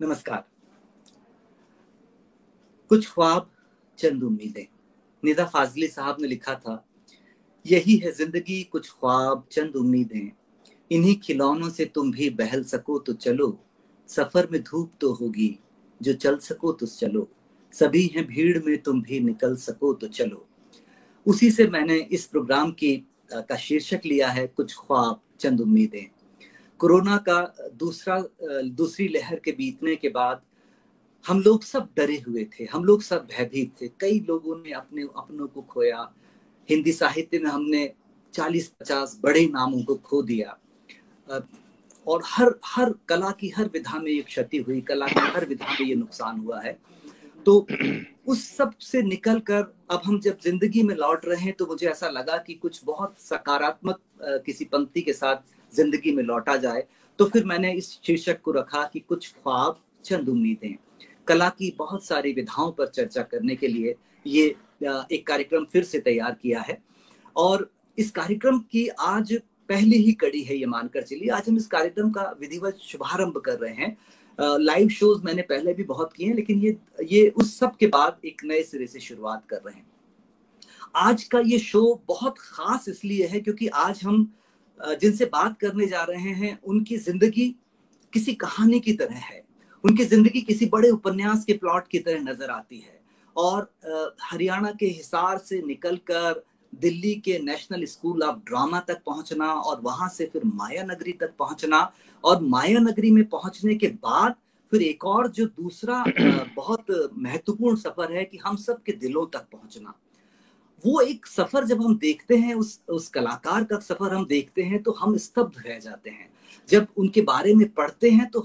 नमस्कार। कुछ ख्वाब चंद उम्मीदें, निदा फाजली साहब ने लिखा था। यही है जिंदगी, कुछ ख्वाब चंद उम्मीदें, इन्हीं खिलौनों से तुम भी बहल सको तो चलो। सफर में धूप तो होगी, जो चल सको तो चलो। सभी हैं भीड़ में, तुम भी निकल सको तो चलो। उसी से मैंने इस प्रोग्राम का शीर्षक लिया है, कुछ ख्वाब चंद उम्मीदें। कोरोना का दूसरी लहर के बीतने के बाद हम लोग सब डरे हुए थे, हम लोग सब भयभीत थे। कई लोगों ने अपने अपनों को खोया। हिंदी साहित्य में हमने 40-50 बड़े नामों को खो दिया। और हर कला की हर विधा में ये क्षति हुई, कला की हर विधा में ये नुकसान हुआ है। तो उस सब से निकलकर अब हम जब जिंदगी में लौट रहे हैं तो मुझे ऐसा लगा कि कुछ बहुत सकारात्मक किसी पंक्ति के साथ जिंदगी में लौटा जाए। तो फिर मैंने इस शीर्षक को रखा कि कुछ ख्वाब चंद उम्मीदें। कला की बहुत सारी विधाओं पर चर्चा करने के लिए ये एक कार्यक्रम फिर से तैयार किया है। और इस कार्यक्रम की आज पहली ही कड़ी है, ये मानकर चलिए। आज हम इस कार्यक्रम का विधिवत शुभारंभ कर रहे हैं। लाइव शोज मैंने पहले भी बहुत किए हैं, लेकिन ये उस सब के बाद एक नए सिरे से शुरुआत कर रहे हैं। आज का ये शो बहुत खास इसलिए है क्योंकि आज हम जिनसे बात करने जा रहे हैं उनकी जिंदगी किसी कहानी की तरह है, उनकी जिंदगी किसी बड़े उपन्यास के प्लॉट की तरह नजर आती है। और हरियाणा के हिसार से निकलकर दिल्ली के नेशनल स्कूल ऑफ ड्रामा तक पहुंचना और वहां से फिर माया नगरी तक पहुंचना, और माया नगरी में पहुंचने के बाद फिर एक और जो दूसरा बहुत महत्वपूर्ण सफर है कि हम सब के दिलों तक पहुंचना। वो एक सफर जब हम देखते हैं, उस कलाकार का सफर हम देखते हैं तो हम स्तब्ध रह जाते हैं। जब उनके बारे में पढ़ते हैं तो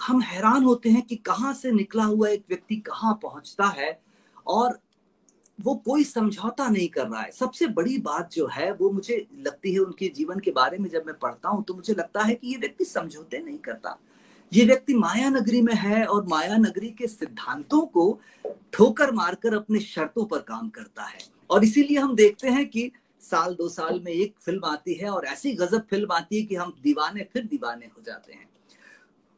हम हैरान होते हैं कि कहाँ से निकला हुआ एक व्यक्ति कहाँ पहुंचता है, और वो कोई समझौता नहीं कर रहा है। सबसे बड़ी बात जो है वो मुझे लगती है उनके जीवन के बारे में जब मैं पढ़ता हूँ तो मुझे लगता है कि ये व्यक्ति समझौते नहीं करता। ये व्यक्ति माया नगरी में है और माया नगरी के सिद्धांतों को ठोकर मारकर अपने शर्तों पर काम करता है। और इसीलिए हम देखते हैं कि साल 2 साल में एक फिल्म आती है और ऐसी गजब फिल्म आती है कि हम फिर दीवाने हो जाते हैं।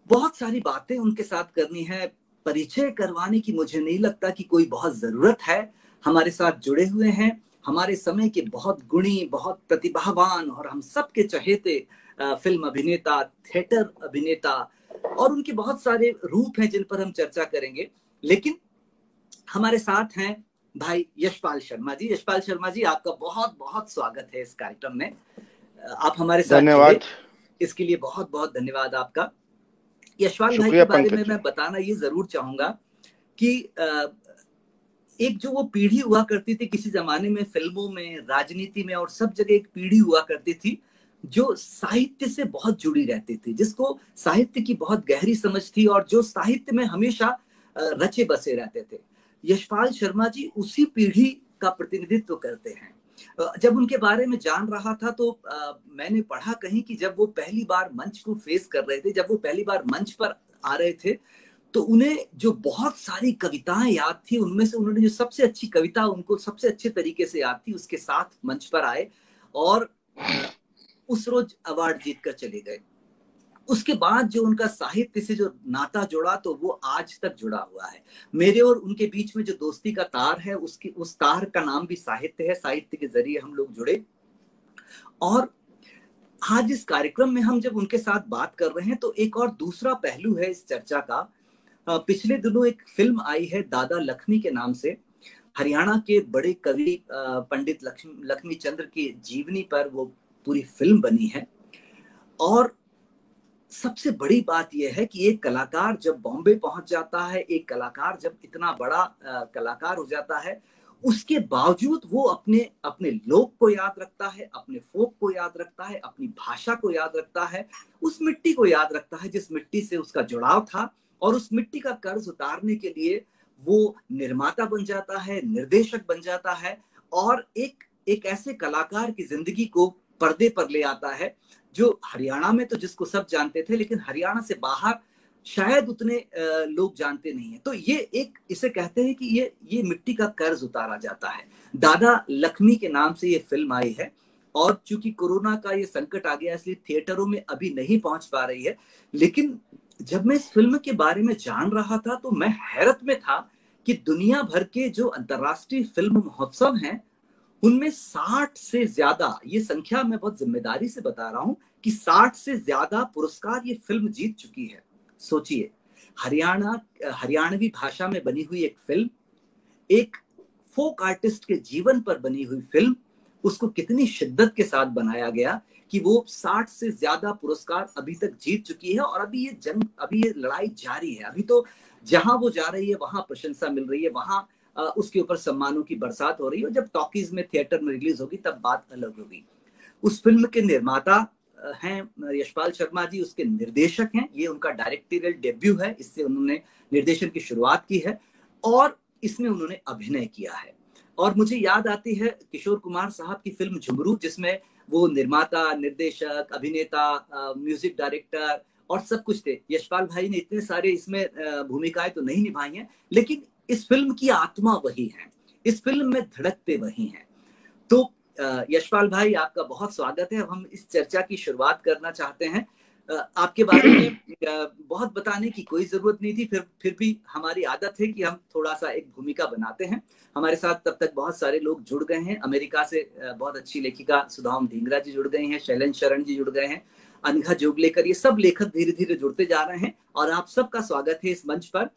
बहुत सारी बातें उनके साथ करनी है, परिचय करवाने की मुझे नहीं लगता कि कोई बहुत जरूरत है। हमारे साथ जुड़े हुए हैं हमारे समय के बहुत गुणी, बहुत प्रतिभावान और हम सबके चहेते फिल्म अभिनेता, थिएटर अभिनेता, और उनके बहुत सारे रूप हैं जिन पर हम चर्चा करेंगे। लेकिन हमारे साथ हैं भाई यशपाल शर्मा जी। यशपाल शर्मा जी, आपका बहुत बहुत स्वागत है इस कार्यक्रम में। आप हमारे साथ धन्यवाद। इसके लिए बहुत बहुत धन्यवाद आपका। यशपाल भाई के बारे में मैं बताना ये जरूर चाहूंगा कि एक जो वो पीढ़ी हुआ करती थी किसी जमाने में, फिल्मों में, राजनीति में और सब जगह एक पीढ़ी हुआ करती थी जो साहित्य से बहुत जुड़ी रहती थी, जिसको साहित्य की बहुत गहरी समझ थी और जो साहित्य में हमेशा रचे बसे रहते थे। यशपाल शर्मा जी उसी पीढ़ी का प्रतिनिधित्व करते हैं। जब उनके बारे में जान रहा था तो मैंने पढ़ा कहीं कि जब वो पहली बार मंच को फेस कर रहे थे, जब वो पहली बार मंच पर आ रहे थे, तो उन्हें जो बहुत सारी कविताएं याद थी, उनमें से उन्होंने जो सबसे अच्छी कविता उनको सबसे अच्छे तरीके से याद थी उसके साथ मंच पर आए और उस रोज अवार्ड जीत कर चले गए। उसके बाद जो उनका साहित्य से जो नाता जुड़ा तो वो आज तक जुड़ा हुआ है। मेरे और उनके बीच में जो दोस्ती का तार है उस तार का नाम भी साहित्य है। साहित्य के जरिए हम लोग जुड़े। और आज इस कार्यक्रम में हम जब उनके साथ बात कर रहे हैं तो एक और दूसरा पहलू है इस चर्चा का। पिछले दिनों एक फिल्म आई है दादा लक्ष्मी के नाम से। हरियाणा के बड़े कवि पंडित लक्ष्मी चंद्र की जीवनी पर वो पूरी फिल्म बनी है। और सबसे बड़ी बात यह है कि एक कलाकार जब बॉम्बे पहुंच जाता है, एक कलाकार जब इतना बड़ा कलाकार हो जाता है, उसके बावजूद वो अपने लोक को याद रखता है, अपने फोक को याद रखता है, अपनी भाषा को याद रखता है, उस मिट्टी को याद रखता है जिस मिट्टी से उसका जुड़ाव था। और उस मिट्टी का कर्ज उतारने के लिए वो निर्माता बन जाता है, निर्देशक बन जाता है और एक ऐसे कलाकार की जिंदगी को पर्दे पर ले आता है जो हरियाणा में तो जिसको सब जानते थे, लेकिन हरियाणा से बाहर शायद उतने लोग जानते नहीं है। तो ये इसे कहते हैं कि ये मिट्टी का कर्ज उतारा जाता है। दादा लक्ष्मी के नाम से ये फिल्म आई है और चूंकि कोरोना का ये संकट आ गया इसलिए थिएटरों में अभी नहीं पहुंच पा रही है, लेकिन जब मैं इस फिल्म के बारे में जान रहा था तो मैं हैरत में था कि दुनिया भर के जो अंतर्राष्ट्रीय फिल्म महोत्सव हैं उनमें 60 से ज्यादा, ये संख्या मैं बहुत जिम्मेदारी से बता रहा हूं कि 60 से ज्यादा पुरस्कार ये फिल्म जीत चुकी है। सोचिए, हरियाणवी भाषा में बनी हुई एक फिल्म, एक फोक आर्टिस्ट के जीवन पर बनी हुई फिल्म, उसको कितनी शिद्दत के साथ बनाया गया कि वो 60 से ज्यादा पुरस्कार अभी तक जीत चुकी है। और अभी ये लड़ाई जारी है। अभी तो जहां वो जा रही है वहां प्रशंसा मिल रही है, वहां उसके ऊपर सम्मानों की बरसात हो रही है। और जब टॉकीज में, थिएटर में रिलीज होगी तब बात अलग होगी। उस फिल्म के निर्माता हैं यशपाल शर्मा जी, उसके निर्देशक हैं, ये उनका डायरेक्टोरियल डेब्यू है, इससे उन्होंने निर्देशन की शुरुआत की है और इसमें उन्होंने अभिनय किया है। और मुझे याद आती है किशोर कुमार साहब की फिल्म झुमरू, जिसमें वो निर्माता, निर्देशक, अभिनेता, म्यूजिक डायरेक्टर और सब कुछ थे। यशपाल भाई ने इतने सारे इसमें भूमिकाएं तो नहीं निभाई हैं, लेकिन इस फिल्म की आत्मा वही है, इस फिल्म में धड़कते वही हैं। तो यशपाल भाई, आपका बहुत स्वागत है। अब हम इस चर्चा की शुरुआत करना चाहते हैं। आपके बारे में बहुत बताने की कोई जरूरत नहीं थी, फिर भी हमारी आदत है कि हम थोड़ा सा एक भूमिका बनाते हैं। हमारे साथ तब तक बहुत सारे लोग जुड़ गए हैं। अमेरिका से बहुत अच्छी लेखिका सुधाम ढींगरा जी जुड़ गए हैं, शैलेंद्र शरण जी जुड़ गए हैं, अनघा जोगलेकर, ये सब लेखक धीरे धीरे जुड़ते जा रहे हैं और आप सबका स्वागत है इस मंच पर।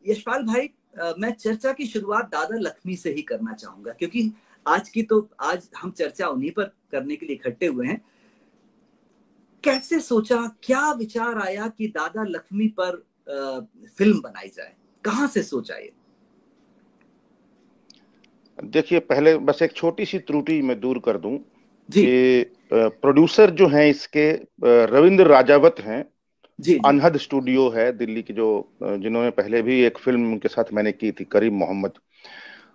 यशपाल भाई, मैं चर्चा की शुरुआत दादा लक्ष्मी से ही करना चाहूंगा, क्योंकि आज हम चर्चा उन्हीं पर करने के लिए इकट्ठे हुए हैं। कैसे सोचा, क्या विचार आया कि दादा लक्ष्मी पर फिल्म बनाई जाए? कहां से सोचा ये? देखिए, पहले बस एक छोटी सी त्रुटि मैं दूर कर दूं कि प्रोड्यूसर जो हैं इसके रविंद्र राजावत हैं। जी, जी। अनहद स्टूडियो है दिल्ली की, जो जिन्होंने पहले भी एक फिल्म उनके साथ मैंने की थी, करीम मोहम्मद।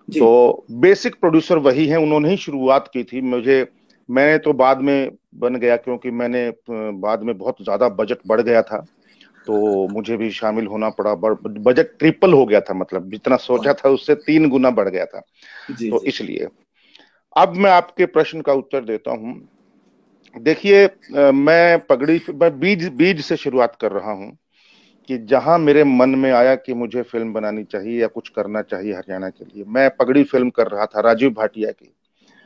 तो बेसिक प्रोड्यूसर वही हैं, उन्होंने ही शुरुआत की थी। मैं तो बाद में बन गया, क्योंकि मैंने बाद में बहुत ज्यादा बजट बढ़ गया था तो मुझे भी शामिल होना पड़ा। बजट ट्रिपल हो गया था, मतलब जितना सोचा था उससे 3 गुना बढ़ गया था। तो इसलिए अब मैं आपके प्रश्न का उत्तर देता हूं। देखिए, मैं बीज से शुरुआत कर रहा हूं कि जहां मेरे मन में आया कि मुझे फिल्म बनानी चाहिए या कुछ करना चाहिए हरियाणा के लिए, मैं पगड़ी फिल्म कर रहा था राजीव भाटिया की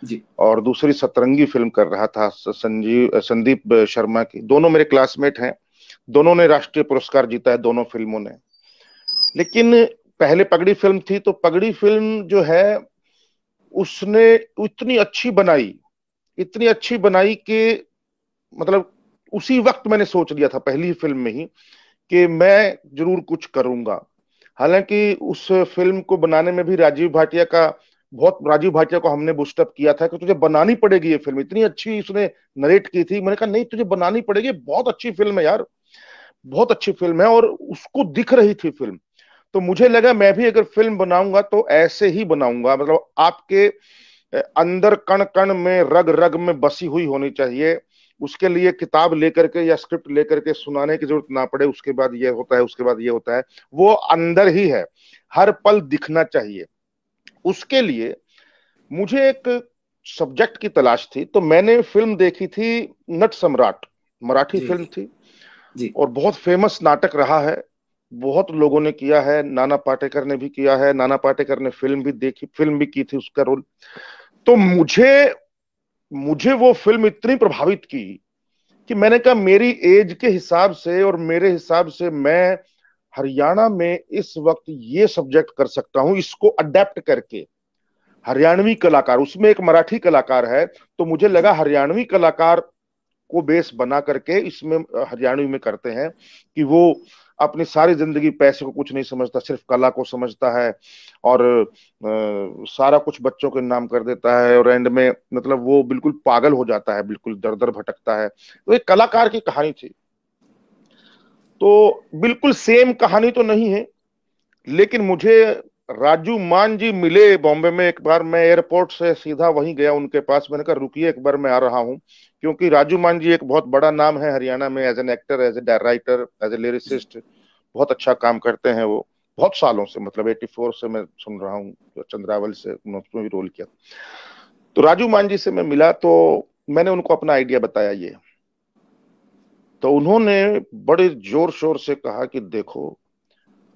जी। और दूसरी सतरंगी फिल्म कर रहा था संदीप शर्मा की। दोनों मेरे क्लासमेट हैं, दोनों ने राष्ट्रीय पुरस्कार जीता है, दोनों फिल्मों ने। लेकिन पहले पगड़ी फिल्म थी, तो पगड़ी फिल्म जो है उसने इतनी अच्छी बनाई कि मतलब उसी वक्त मैंने सोच लिया था पहली फिल्म में ही कि मैं जरूर कुछ करूंगा। हालांकि उस फिल्म को बनाने में भी राजीव भाटिया को हमने बूस्टअप किया था कि तुझे बनानी पड़ेगी ये फिल्म, इतनी अच्छी उसने नरेट की थी। मैंने कहा नहीं, तुझे बनानी पड़ेगी, बहुत अच्छी फिल्म है यार, बहुत अच्छी फिल्म है। और उसको दिख रही थी फिल्म, तो मुझे लगा मैं भी अगर फिल्म बनाऊंगा तो ऐसे ही बनाऊंगा, मतलब आपके अंदर कण कण में, रग रग में बसी हुई होनी चाहिए। उसके लिए किताब लेकर के या स्क्रिप्ट लेकर के सुनाने की जरूरत ना पड़े, उसके बाद ये होता है, उसके बाद ये होता है, वो अंदर ही है, हर पल दिखना चाहिए। उसके लिए मुझे एक सब्जेक्ट की तलाश थी, तो मैंने फिल्म देखी थी नट सम्राट, मराठी फिल्म थी और बहुत फेमस नाटक रहा है, बहुत लोगों ने किया है, नाना पाटेकर ने भी किया है, नाना पाटेकर ने फिल्म भी की थी उसका रोल। तो मुझे वो फिल्म इतनी प्रभावित की कि मैंने कहा मेरी एज के हिसाब से और मेरे हिसाब से मैं हरियाणा में इस वक्त ये सब्जेक्ट कर सकता हूं, इसको अडेप्ट करके। हरियाणवी कलाकार, उसमें एक मराठी कलाकार है, तो मुझे लगा हरियाणवी कलाकार को बेस बना करके इसमें हरियाणवी में करते हैं कि वो अपनी सारी जिंदगी पैसे को कुछ नहीं समझता, सिर्फ कला को समझता है और सारा कुछ बच्चों के नाम कर देता है और एंड में मतलब वो बिल्कुल पागल हो जाता है, बिल्कुल दर दर भटकता है। तो एक कलाकार की कहानी थी। तो बिल्कुल सेम कहानी तो नहीं है, लेकिन मुझे राजू मान जी मिले बॉम्बे में एक बार। मैं एयरपोर्ट से सीधा वहीं गया उनके पास, मैंने कहा रुकिए एक बार मैं आ रहा हूं, क्योंकि राजू मान जी एक बहुत बड़ा नाम है हरियाणा में, as an actor, as a writer, as a lyricist, बहुत अच्छा काम करते हैं वो बहुत सालों से, मतलब 84 से मैं सुन रहा हूँ, चंद्रावल से उसमें भी रोल किया। तो राजू मान जी से मैं मिला तो मैंने उनको अपना आइडिया बताया ये। तो उन्होंने बड़े जोर शोर से कहा कि देखो,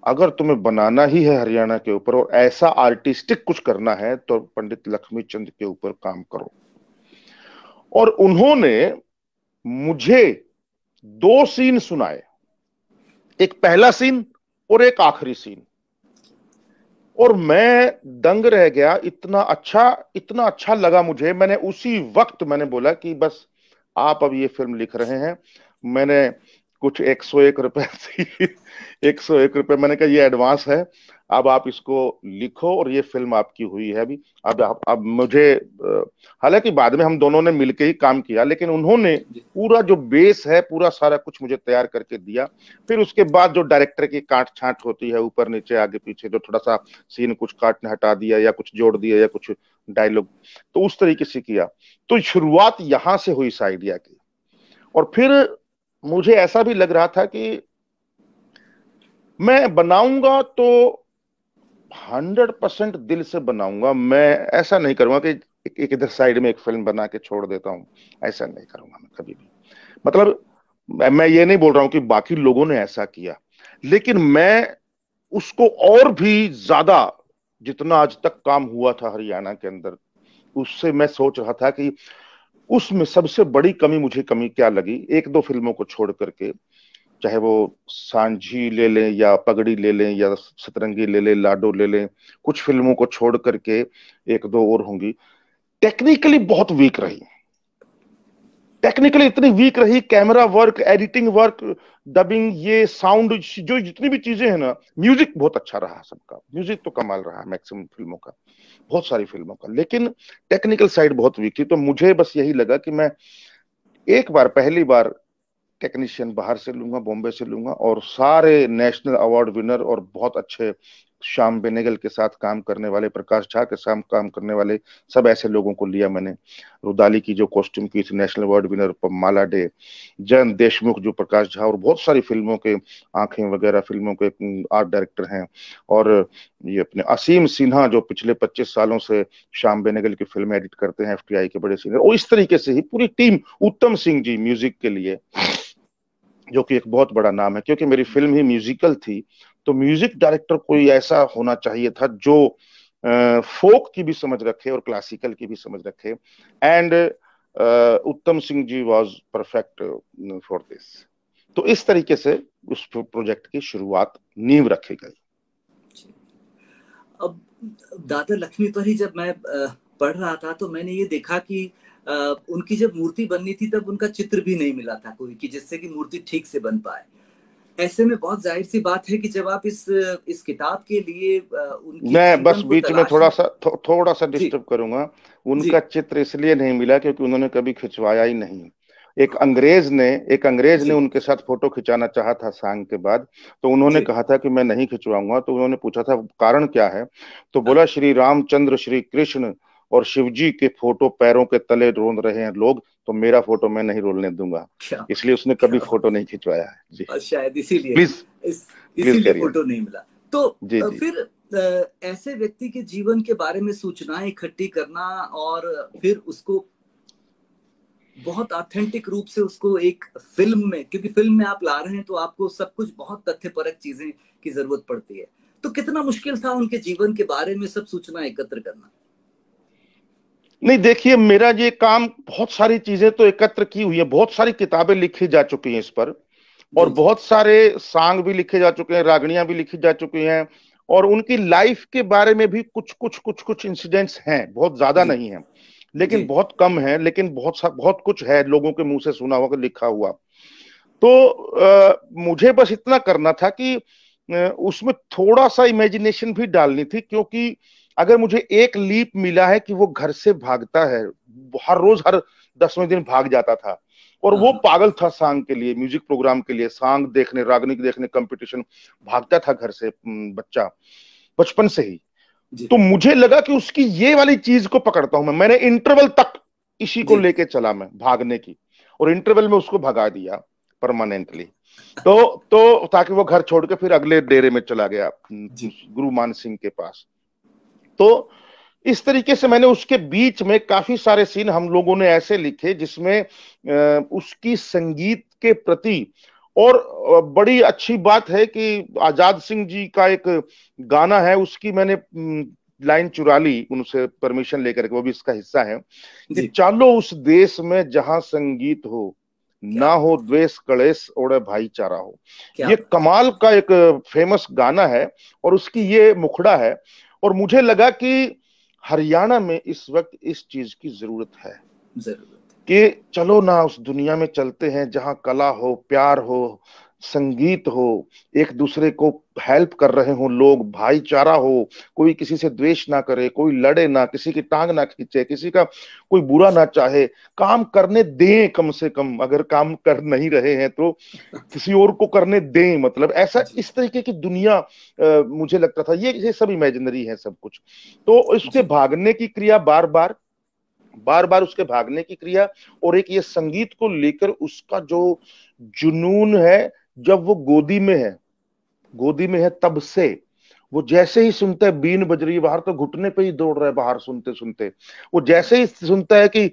अगर तुम्हें बनाना ही है हरियाणा के ऊपर और ऐसा आर्टिस्टिक कुछ करना है तो पंडित लक्ष्मी चंद के ऊपर काम करो। और उन्होंने मुझे 2 सीन सुनाए, एक पहला सीन और एक आखिरी सीन, और मैं दंग रह गया। इतना अच्छा लगा मुझे। मैंने उसी वक्त मैंने बोला कि बस आप अब ये फिल्म लिख रहे हैं। मैंने कुछ 101 रुपए 101 रुपए मैंने कहा ये एडवांस है, अब आप इसको लिखो और ये फिल्म आपकी हुई है अभी। अब मुझे हालांकि बाद में हम दोनों ने मिलके ही काम किया, लेकिन उन्होंने पूरा जो बेस है पूरा सारा कुछ मुझे तैयार करके दिया। फिर उसके बाद जो डायरेक्टर की काट छांट होती है, ऊपर नीचे आगे पीछे, जो थोड़ा सा सीन कुछ काट ने हटा दिया या कुछ जोड़ दिया या कुछ डायलॉग, तो उस तरीके से किया। तो शुरुआत यहां से हुई इस आइडिया की। और फिर मुझे ऐसा भी लग रहा था कि मैं बनाऊंगा तो 100% दिल से बनाऊंगा। मैं ऐसा नहीं करूंगा कि एक इधर साइड में एक फिल्म बना के छोड़ देता हूं, ऐसा नहीं करूंगा मैं कभी भी। मतलब मैं ये नहीं बोल रहा हूं कि बाकी लोगों ने ऐसा किया, लेकिन मैं उसको और भी ज्यादा, जितना आज तक काम हुआ था हरियाणा के अंदर, उससे मैं सोच रहा था कि उसमें सबसे बड़ी कमी क्या लगी, 1-2 फिल्मों को छोड़ करके, चाहे वो सांझी ले लें या पगड़ी ले लें या सतरंगी ले लें, लाडो ले लें, कुछ फिल्मों को छोड़ करके 1-2 और होंगी, टेक्निकली बहुत वीक रही। टेक्निकली इतनी वीक रही, camera work, editing work, dubbing, ये साउंड, जो जितनी भी चीजें हैं ना, म्यूजिक बहुत अच्छा रहा सबका, म्यूजिक तो कमाल रहा मैक्सिमम फिल्मों का, बहुत सारी फिल्मों का, लेकिन टेक्निकल साइड बहुत वीक थी। तो मुझे बस यही लगा कि मैं एक बार, पहली बार टेक्नीशियन बाहर से लूंगा, बॉम्बे से लूंगा, और सारे नेशनल अवार्ड विनर और बहुत अच्छे, श्याम बेनेगल के साथ काम करने वाले, प्रकाश झा के साथ काम करने वाले, सब ऐसे लोगों को लिया मैंने। रुदाली की जो कॉस्ट्यूम की थी, नेशनल अवार्ड विनर माला डे, जयंत देशमुख जो प्रकाश झा और बहुत सारी फिल्मों के, आंखें वगैरह फिल्मों के आर्ट डायरेक्टर हैं, और ये अपने असीम सिन्हा जो पिछले 25 सालों से श्याम बेनेगल की फिल्म एडिट करते हैं, एफटीआई के बड़े सीनियर, और इस तरीके से ही पूरी टीम, उत्तम सिंह जी म्यूजिक के लिए, जो कि एक बहुत बड़ा नाम है, क्योंकि मेरी फिल्म ही म्यूजिकल थी। तो म्यूजिक डायरेक्टर कोई ऐसा होना चाहिए था जो फोक की भी समझ रखे और क्लासिकल की भी समझ रखे, एंड उत्तम Singh ji was perfect for this. तो इस तरीके से उस प्रोजेक्ट की शुरुआत, नींव रखी गई। अब दादा लक्ष्मी पर ही जब मैं पढ़ रहा था तो मैंने ये देखा कि उनकी जब मूर्ति बननी थी तब उनका चित्र भी नहीं मिला था कोई, कि जिससे कि मूर्ति ठीक से बन पाए। ऐसे में बहुत जाहिर सी बात है कि जब आप इस किताब के लिए उनकी मैं बस जीवन को बीच में थोड़ा सा जी डिस्टर्ब करूंगा। जी उनका चित्र इसलिए नहीं मिला क्योंकि उन्होंने कभी खिंचवाया ही नहीं। एक अंग्रेज ने जी उनके साथ फोटो खिंचाना चाहा था सांग के बाद, तो उन्होंने जी कहा था कि मैं नहीं खिंचवाऊंगा। तो उन्होंने पूछा था कारण क्या है, तो हाँ बोला श्री रामचंद्र, श्री कृष्ण और शिव जी के फोटो पैरों के तले रोल रहे हैं लोग, तो मेरा फोटो मैं नहीं रोलने दूंगा। क्या इसलिए उसने कभी क्या फोटो नहीं खिंचवाया है जी। शायद इसीलिए प्लीज, प्लीज इसीलिए करिए। फोटो नहीं मिला। तो जी जी। फिर ऐसे व्यक्ति के जीवन के बारे में सूचनाएं इकट्ठी करना और फिर उसको बहुत ऑथेंटिक रूप से उसको एक फिल्म में, क्योंकि फिल्म में आप ला रहे हैं तो आपको सब कुछ बहुत तथ्यपरक चीजें की जरूरत पड़ती है, तो कितना मुश्किल था उनके जीवन के बारे में सब सूचना एकत्र करना? नहीं देखिए, मेरा ये काम, बहुत सारी चीजें तो एकत्र की हुई है, बहुत सारी किताबें लिखी जा चुकी हैं इस पर, और जी जी बहुत सारे सॉन्ग भी लिखे जा चुके हैं, रागनियां भी लिखी जा चुकी हैं, और उनकी लाइफ के बारे में भी कुछ इंसिडेंट्स हैं, बहुत ज्यादा जी नहीं है, लेकिन जी बहुत कम है, लेकिन बहुत कुछ है लोगों के मुंह से सुना हुआ, लिखा हुआ। तो मुझे बस इतना करना था कि उसमें थोड़ा सा इमेजिनेशन भी डालनी थी, क्योंकि अगर मुझे एक लीप मिला है कि वो घर से भागता है, हर रोज हर 10वें दिन भाग जाता था, और हाँ वो हाँ पागल था सॉन्ग के लिए, म्यूजिक प्रोग्राम के लिए, सॉन्ग देखने, रागनी देखने, कंपटीशन, भागता था घर से बच्चा, बचपन से ही। जी तो मुझे लगा कि उसकी ये वाली चीज को पकड़ता हूं मैंने इंटरवल तक इसी को जी लेके चला मैं, भागने की, और इंटरवल में उसको भगा दिया परमानेंटली। तो ताकि वो घर छोड़ के फिर अगले डेरे में चला गया, जी गुरु मान सिंह के पास। तो इस तरीके से मैंने उसके बीच में काफी सारे सीन हम लोगों ने ऐसे लिखे जिसमें उसकी संगीत के प्रति। और बड़ी अच्छी बात है कि आजाद सिंह जी का एक गाना है, उसकी मैंने लाइन चुरा ली उनसे परमिशन लेकर के, वो भी इसका हिस्सा है कि चलो उस देश में जहां संगीत हो, ना हो द्वेष कलेश ओढ़े भाईचारा हो। ये कमाल का एक फेमस गाना है और उसकी ये मुखड़ा है। और मुझे लगा कि हरियाणा में इस वक्त इस चीज की जरूरत है कि चलो ना उस दुनिया में चलते हैं जहां कला हो, प्यार हो, संगीत हो, एक दूसरे को हेल्प कर रहे हो लोग, भाईचारा हो, कोई किसी से द्वेष ना करे, कोई लड़े ना, किसी की टांग ना खींचे, किसी का कोई बुरा ना चाहे, काम करने दें कम से कम, अगर काम कर नहीं रहे हैं तो किसी और को करने दें। मतलब ऐसा इस तरीके की दुनिया मुझे लगता था ये सब इमेजिनरी है सब कुछ। तो उसके भागने की क्रिया बार बार उसके भागने की क्रिया, और एक ये संगीत को लेकर उसका जो जुनून है, जब वो गोदी में है तब से, वो जैसे ही सुनता है बीन बज रही है बाहर तो घुटने पे ही दौड़ रहा है बाहर सुनते सुनते। वो जैसे ही सुनता है कि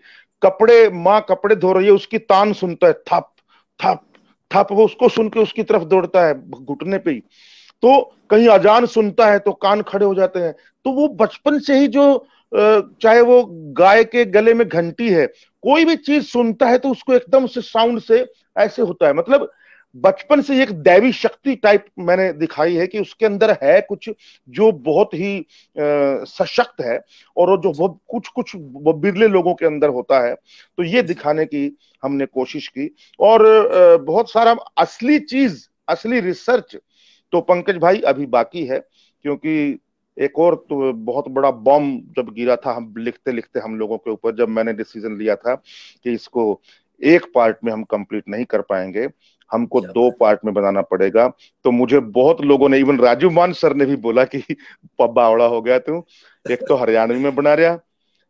माँ कपड़े धो रही है, उसकी तान सुनता है, थप थप थप, वो उसको सुन के उसकी तरफ दौड़ता है घुटने पे ही। तो कहीं अजान सुनता है तो कान खड़े हो जाते हैं। तो वो बचपन से ही जो चाहे वो गाय के गले में घंटी है, कोई भी चीज सुनता है तो उसको एकदम से साउंड से ऐसे होता है। मतलब बचपन से एक दैवी शक्ति टाइप मैंने दिखाई है कि उसके अंदर है कुछ जो बहुत ही सशक्त है, और जो कुछ बिरले लोगों के अंदर होता है। तो ये दिखाने की हमने कोशिश की। और बहुत सारा असली रिसर्च तो पंकज भाई अभी बाकी है, क्योंकि एक और तो बहुत बड़ा बॉम्ब जब गिरा था हम लिखते लिखते हम लोगों के ऊपर, जब मैंने डिसीजन लिया था कि इसको एक पार्ट में हम कंप्लीट नहीं कर पाएंगे, हमको 2 पार्ट में बनाना पड़ेगा। तो मुझे बहुत लोगों ने, इवन राजू मान सर ने भी बोला कि बावड़ा हो गया तू, एक तो हरियाणवी में बना रहा,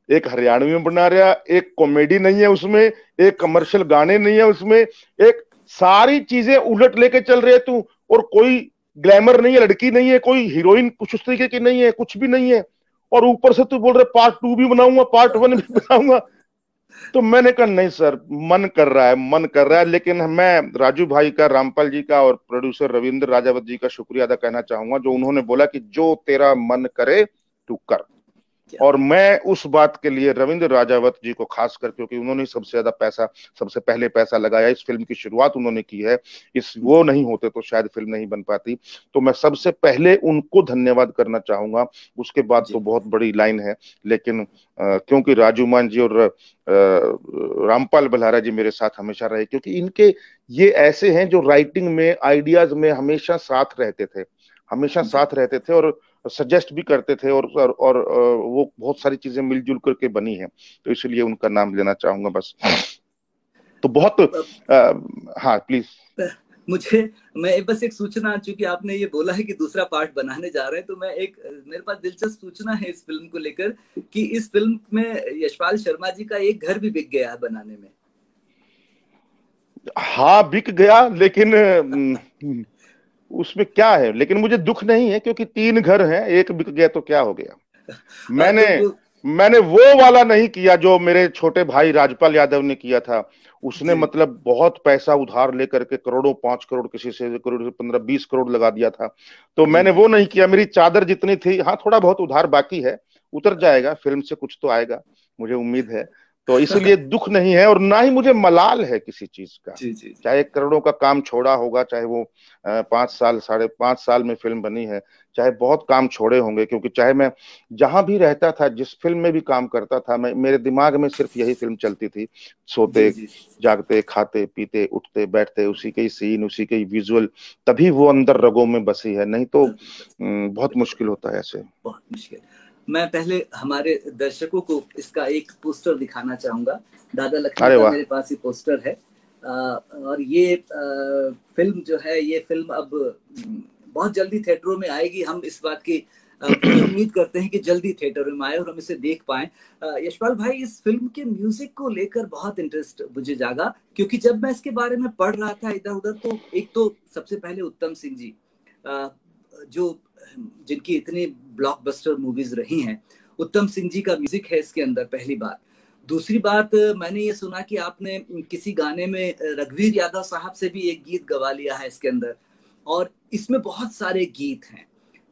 एक कॉमेडी नहीं है उसमें, एक कमर्शियल गाने नहीं है उसमें, एक सारी चीजें उलट लेके चल रहे तू, और कोई ग्लैमर नहीं है, लड़की नहीं है, कोई हीरोइन कुछ उस तरीके की नहीं है, कुछ भी नहीं है, और ऊपर से तू बोल रहे पार्ट 2 भी बनाऊंगा, पार्ट 1 भी बनाऊंगा। तो मैंने कहा नहीं सर, मन कर रहा है। लेकिन मैं राजू भाई का, रामपाल जी का और प्रोड्यूसर रविंद्र राजावत जी का शुक्रिया अदा करना चाहूंगा, जो उन्होंने बोला कि जो तेरा मन करे तू कर। और मैं उस बात के लिए रविंद्र राजावत जी को खासकर, क्योंकि उन्होंने सबसे पहले पैसा लगाया, इस फिल्म की शुरुआत उन्होंने की है, वो नहीं होते तो शायद फिल्म नहीं बन पाती। तो मैं सबसे पहले उनको धन्यवाद करना चाहूंगा। उसके बाद तो बहुत बड़ी लाइन है, लेकिन क्योंकि राजू मान जी और रामपाल बल्हारा जी मेरे साथ हमेशा रहे, क्योंकि इनके ये ऐसे हैं जो राइटिंग में, आइडियाज में हमेशा साथ रहते थे और सजेस्ट भी करते थे, और वो बहुत सारी चीजें मिलजुल करके बनी है। तो इसलिए उनका नाम लेना चाहूंगा बस। तो बहुत हाँ प्लीज। मैं बस एक सूचना, चूंकि आपने ये बोला है कि दूसरा पार्ट बनाने जा रहे हैं, तो मेरे पास दिलचस्प सूचना है इस फिल्म को लेकर कि इस फिल्म में यशपाल शर्मा जी का एक घर भी बिक गया है बनाने में। हाँ बिक गया, लेकिन उसमें क्या है, लेकिन मुझे दुख नहीं है, क्योंकि 3 घर हैं, एक बिक गया तो क्या हो गया। मैंने वो वाला नहीं किया जो मेरे छोटे भाई राजपाल यादव ने किया था। उसने मतलब बहुत पैसा उधार लेकर के करोड़ों, 5 करोड़ किसी से, करोड़ 15-20 करोड़ लगा दिया था। तो मैंने वो नहीं किया। मेरी चादर जितनी थी, हाँ थोड़ा बहुत उधार बाकी है, उतर जाएगा, फिल्म से कुछ तो आएगा, मुझे उम्मीद है। तो इसलिए दुख नहीं है, और ना ही मुझे मलाल है किसी चीज का। चाहे करोड़ों का काम छोड़ा होगा, चाहे वो 5 साल 5.5 साल में फिल्म बनी है, चाहे बहुत काम छोड़े होंगे, क्योंकि चाहे मैं जहां भी रहता था, जिस फिल्म में भी काम करता था, मेरे दिमाग में सिर्फ यही फिल्म चलती थी। सोते जागते, खाते पीते, उठते बैठते, उसी के ही सीन, उसी के ही विजुअल, तभी वो अंदर रगों में बसी है, नहीं तो बहुत मुश्किल होता है ऐसे। बहुत मुश्किल। मैं पहले हमारे दर्शकों को इसका एक पोस्टर दिखाना चाहूंगा। दादा लक्ष्मण का मेरे पास ये पोस्टर है, और ये फिल्म जो है, ये फिल्म अब बहुत जल्दी थिएटरों में आएगी। हम इस बात की उम्मीद करते हैं कि जल्दी थिएटरों में आए और हम इसे देख पाएं। यशपाल भाई, इस फिल्म के म्यूजिक को लेकर बहुत इंटरेस्ट मुझे जागा, क्योंकि जब मैं इसके बारे में पढ़ रहा था इधर उधर, तो एक तो सबसे पहले उत्तम सिंह जी, जो जिनकी इतनी ब्लॉकबस्टर मूवीज रही हैं, उत्तम सिंह जी का म्यूजिक है इसके अंदर, पहली बात। दूसरी बात, मैंने ये सुना कि आपने किसी गाने में रघुवीर यादव साहब से भी एक गीत गवा लिया है इसके अंदर, और इसमें बहुत सारे गीत हैं।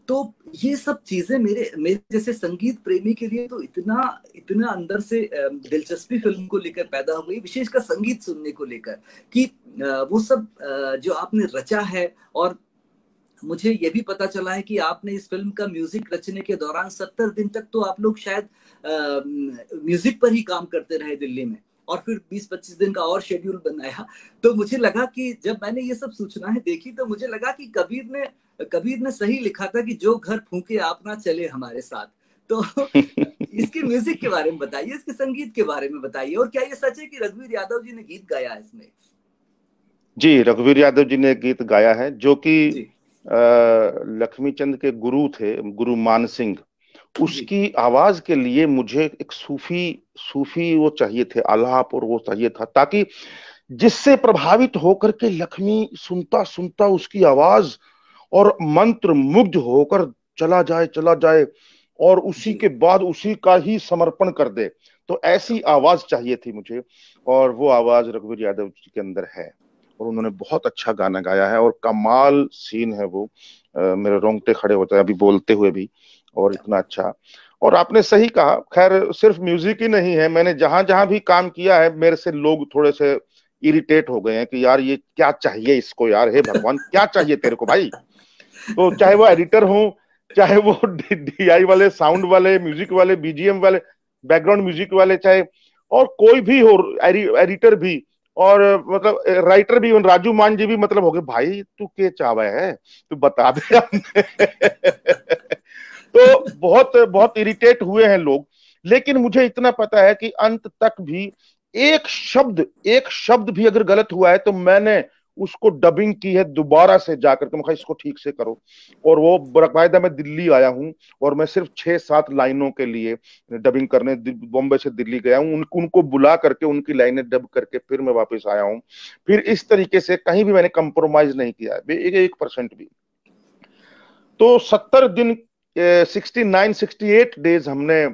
तो ये सब चीजें मेरे मेरे जैसे संगीत प्रेमी के लिए तो इतना इतना अंदर से दिलचस्पी फिल्म को लेकर पैदा हो गई, विशेषकर संगीत सुनने को लेकर, कि वो सब जो आपने रचा है। और मुझे ये भी पता चला है कि आपने इस फिल्म का म्यूजिक रचने के दौरान 70 दिन तक तो आप लोग शायद म्यूजिक पर ही काम करते रहे दिल्ली में, और फिर 20-25 दिन का और शेड्यूल बनाया। तो मुझे लगा कि जब मैंने ये सब सूचनाएं देखी तो मुझे लगा कि कबीर ने सही लिखा था कि जो घर फूंके आप ना चले हमारे साथ। तो इसके म्यूजिक के बारे में बताइए, इसके संगीत के बारे में बताइए, और क्या ये सच है कि रघुवीर यादव जी ने गीत गाया है इसमें? जी, रघुवीर यादव जी ने गीत गाया है, जो कि लक्ष्मीचंद के गुरु थे, गुरु मान सिंह। उसकी आवाज के लिए मुझे एक सूफी वो चाहिए थे, आलाप, और वो चाहिए था, ताकि जिससे प्रभावित होकर के लक्ष्मी सुनता सुनता उसकी आवाज और मंत्र मुग्ध होकर चला जाए और उसी के बाद उसी का ही समर्पण कर दे। तो ऐसी आवाज चाहिए थी मुझे, और वो आवाज रघुवीर यादव जी के अंदर है, और उन्होंने बहुत अच्छा गाना गाया है, और कमाल सीन है वो। मेरे रोंगटे खड़े होते हैं अभी बोलते हुए भी, और इतना अच्छा। और आपने सही कहा, खैर सिर्फ म्यूजिक ही नहीं है, मैंने जहां जहां भी काम किया है मेरे से लोग थोड़े से इरिटेट हो गए हैं कि यार ये क्या चाहिए इसको, यार हे भगवान क्या चाहिए तेरे को भाई। तो चाहे वो एडिटर हो, चाहे वो डीआई वाले, साउंड वाले, म्यूजिक वाले, बीजीएम वाले, बैकग्राउंड म्यूजिक वाले, चाहे और कोई भी हो, एडिटर भी, और मतलब राइटर भी, राजू मान जी भी, मतलब हो गए भाई तू के चावा है, तू बता दे तो बहुत बहुत इरिटेट हुए हैं लोग। लेकिन मुझे इतना पता है कि अंत तक भी एक शब्द भी अगर गलत हुआ है तो मैंने उसको डबिंग की है दोबारा से जाकर के, मैं इसको ठीक से करो। और वो बाकायदा मैं दिल्ली आया हूँ, और मैं सिर्फ 6-7 लाइनों के लिए डबिंग करने बॉम्बे से दिल्ली गया हूँ, उनको बुला करके उनकी लाइनें डब करके फिर मैं वापस आया हूँ। फिर इस तरीके से कहीं भी मैंने कंप्रोमाइज नहीं किया है, 1% भी। तो 70 दिन, 69-68 डेज हमने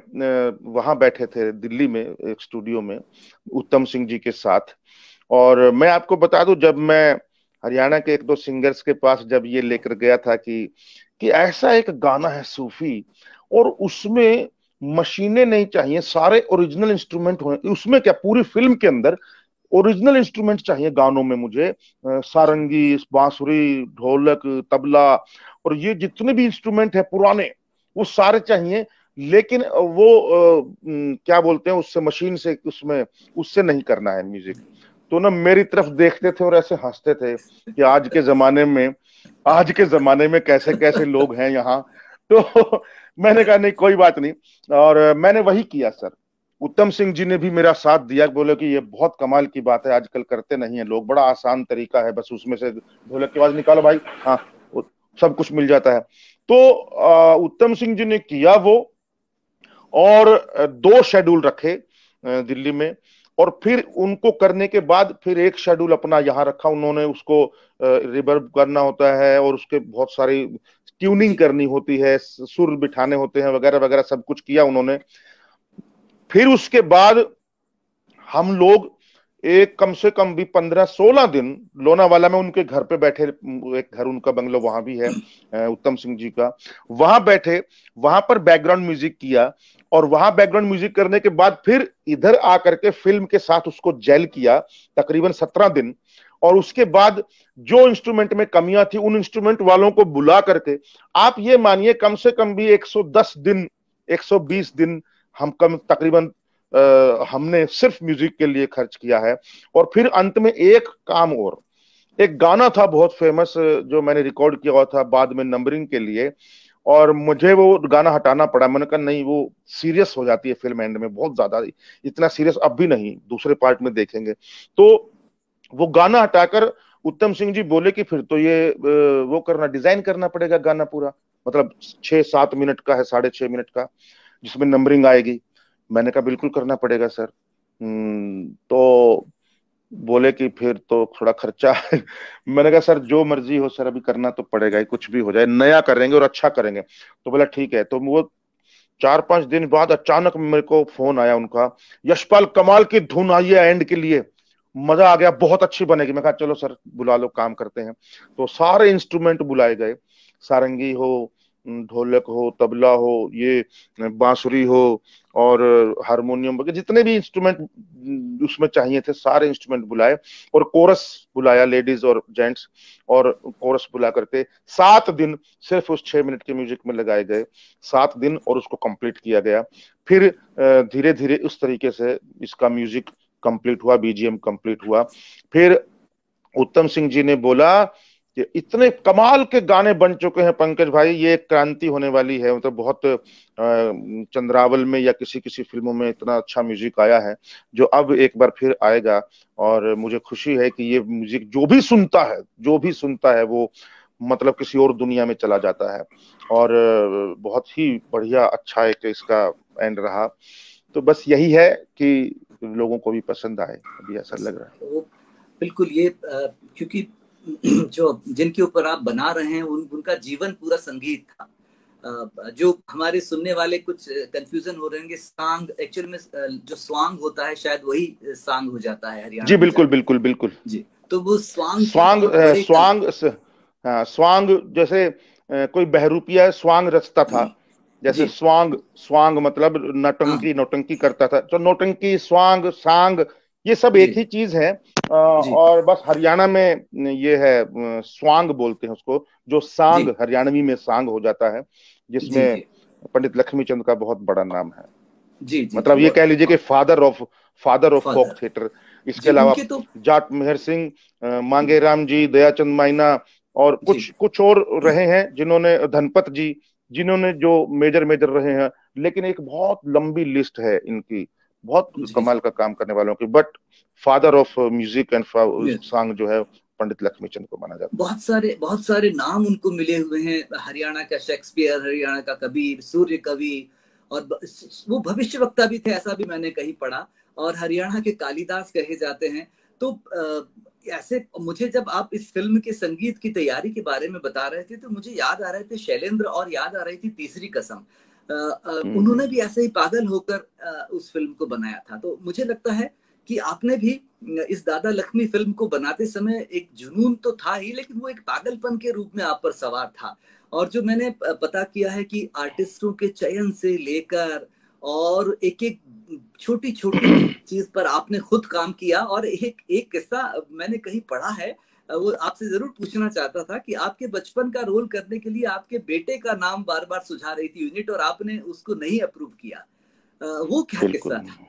वहां बैठे थे दिल्ली में एक स्टूडियो में उत्तम सिंह जी के साथ। और मैं आपको बता दूं, जब मैं हरियाणा के 1-2 सिंगर्स के पास जब ये लेकर गया था कि ऐसा एक गाना है सूफी, और उसमें मशीनें नहीं चाहिए, सारे ओरिजिनल इंस्ट्रूमेंट होने, उसमें क्या पूरी फिल्म के अंदर ओरिजिनल इंस्ट्रूमेंट चाहिए गानों में मुझे, सारंगी, बांसुरी, ढोलक, तबला, और ये जितने भी इंस्ट्रूमेंट है पुराने वो सारे चाहिए। लेकिन वो क्या बोलते हैं, उससे मशीन से उसमें उससे नहीं करना है म्यूजिक। तो ना मेरी तरफ देखते थे और ऐसे हंसते थे कि आज के जमाने में कैसे कैसे लोग हैं यहाँ। तो मैंने कहा नहीं कोई बात नहीं, और मैंने वही किया सर। उत्तम सिंह जी ने भी मेरा साथ दिया, बोले कि ये बहुत कमाल की बात है, आजकल करते नहीं है लोग, बड़ा आसान तरीका है, बस उसमें से ढोलक की आवाज निकालो भाई, हाँ सब कुछ मिल जाता है। तो उत्तम सिंह जी ने किया वो, और 2 शेड्यूल रखे दिल्ली में, और फिर उनको करने के बाद फिर एक शेड्यूल अपना यहाँ रखा उन्होंने। उसको रिवर्ब करना होता है, और उसके बहुत सारी ट्यूनिंग करनी होती है, सुर बिठाने होते हैं, वगैरह वगैरह सब कुछ किया उन्होंने। फिर उसके बाद हम लोग एक कम से कम भी 15-16 दिन लोनावाला में उनके घर पे बैठे, एक घर उनका बंगलो वहां भी है उत्तम सिंह जी का, वहां बैठे, वहां पर बैकग्राउंड म्यूजिक किया, और वहां बैकग्राउंड म्यूजिक करने के बाद फिर इधर आकर के फिल्म के साथ उसको जेल किया तकरीबन 17 दिन। और उसके बाद जो इंस्ट्रूमेंट में कमियां थी उन इंस्ट्रूमेंट वालों को बुला करके, आप ये मानिए कम से कम भी 110 दिन, 120 दिन हम कम तकरीबन हमने सिर्फ म्यूजिक के लिए खर्च किया है। और फिर अंत में एक काम और, एक गाना था बहुत फेमस जो मैंने रिकॉर्ड किया हुआ था बाद में नंबरिंग के लिए, और मुझे वो गाना हटाना पड़ा। मैंने कहा नहीं, वो सीरियस हो जाती है फिल्म एंड में बहुत ज्यादा, इतना सीरियस अब भी नहीं, दूसरे पार्ट में देखेंगे। तो वो गाना हटाकर उत्तम सिंह जी बोले कि फिर तो ये वो करना, डिजाइन करना पड़ेगा गाना पूरा, मतलब 6-7 मिनट का है, 6.5 मिनट का, जिसमें नंबरिंग आएगी। मैंने कहा बिल्कुल करना पड़ेगा सर। तो बोले कि फिर तो थोड़ा खर्चा है। मैंने कहा सर जो मर्जी हो सर, अभी करना तो पड़ेगा ही, कुछ भी हो जाए नया करेंगे और अच्छा करेंगे। तो बोला ठीक है। तो वो 4-5 दिन बाद अचानक मेरे को फोन आया उनका, यशपाल कमाल की धुन आई है एंड के लिए, मजा आ गया, बहुत अच्छी बनेगी। मैं कहा चलो सर बुला लो, काम करते हैं। तो सारे इंस्ट्रूमेंट बुलाए गए, सारंगी हो, ढोलक हो, तबला हो, ये बांसुरी हो, और हारमोनियम वगैरह जितने भी इंस्ट्रूमेंट उसमें चाहिए थे सारे इंस्ट्रूमेंट बुलाए, और कोरस बुलाया, लेडीज और जेंट्स, और कोरस बुला करके 7 दिन सिर्फ उस 6 मिनट के म्यूजिक में लगाए गए, 7 दिन, और उसको कंप्लीट किया गया। फिर धीरे धीरे उस तरीके से इसका म्यूजिक कंप्लीट हुआ, बीजीएम कंप्लीट हुआ। फिर उत्तम सिंह जी ने बोला कि इतने कमाल के गाने बन चुके हैं पंकज भाई, ये एक क्रांति होने वाली है, मतलब बहुत चंद्रावल में या किसी किसी फिल्मों में इतना अच्छा म्यूजिक आया है जो अब एक बार फिर आएगा। और मुझे खुशी है कि ये म्यूजिक जो भी सुनता है, जो भी सुनता है, वो मतलब किसी और दुनिया में चला जाता है। और बहुत ही बढ़िया अच्छा एक इसका एंड रहा। तो बस यही है कि लोगों को भी पसंद आए, अभी ऐसा लग रहा है। वो बिल्कुल ये क्योंकि जो जिनके ऊपर आप बना रहे हैं उनका जीवन पूरा संगीत था। जो हमारे सुनने वाले कुछ कंफ्यूजन हो रहे हैं, सांग एक्चुअल में जो स्वांग होता है शायद वही सांग हो जाता है हरियाणा जी में बिल्कुल बिल्कुल बिल्कुल जी। तो वो स्वांग की स्वांग बहुत बड़ी स्वांग हाँ, स्वांग जैसे कोई बहरूपिया स्वांग रचता था, जैसे जी स्वांग, स्वांग मतलब हाँ नौटंकी, नौटंकी करता था, तो नौटंकी, स्वांग, सांग, ये सब एक जी ही चीज है। जी और बस हरियाणा में ये है, स्वांग बोलते हैं उसको, जो सांग जी हरियाणवी में सांग हो जाता है, जी जिसमें जी पंडित लक्ष्मीचंद का बहुत बड़ा नाम है। जी जी जी मतलब ये कह लीजिए कि father of folk father theatre. इसके जी अलावा उनके तो जाट मेहर सिंह, मांगेराम जी, दयाचंद माइना, और जी कुछ कुछ और रहे हैं जिन्होंने, धनपत जी, जिन्होंने जो मेजर मेजर रहे हैं। लेकिन एक बहुत लंबी लिस्ट है इनकी, बहुत जी कमाल जी का काम करने वालों की, but father of music and song जो है पंडित लक्ष्मीचंद को माना जाता है। बहुत सारे नाम उनको मिले हुए हैं, हरियाणा का शेक्सपियर, हरियाणा का कबीर, सूर्य कवि, और वो भविष्यवक्ता भी थे, ऐसा भी मैंने कहीं पढ़ा, और हरियाणा के कालिदास कहे जाते हैं। तो ऐसे मुझे जब आप इस फिल्म के संगीत की तैयारी के बारे में बता रहे थे तो मुझे याद आ रहे थे शैलेंद्र, और याद आ रही थी तीसरी कसम। उन्होंने भी ऐसे ही पागल होकर उस फिल्म को बनाया था। तो मुझे लगता है कि आपने भी इस दादा लक्ष्मी फिल्म को बनाते समय एक जुनून तो था ही, लेकिन वो एक पागलपन के रूप में आप पर सवार था। और जो मैंने पता किया है कि आर्टिस्टों के चयन से लेकर और एक एक छोटी छोटी चीज पर आपने खुद काम किया। और एक एक किस्सा मैंने कहीं पढ़ा है, वो आपसे जरूर पूछना चाहता था कि आपके बचपन का रोल करने के लिए आपके बेटे का नाम बार बार सुझा रही थी यूनिट, और आपने उसको नहीं अप्रूव किया। वो क्या किस्सा बिल्कुल था?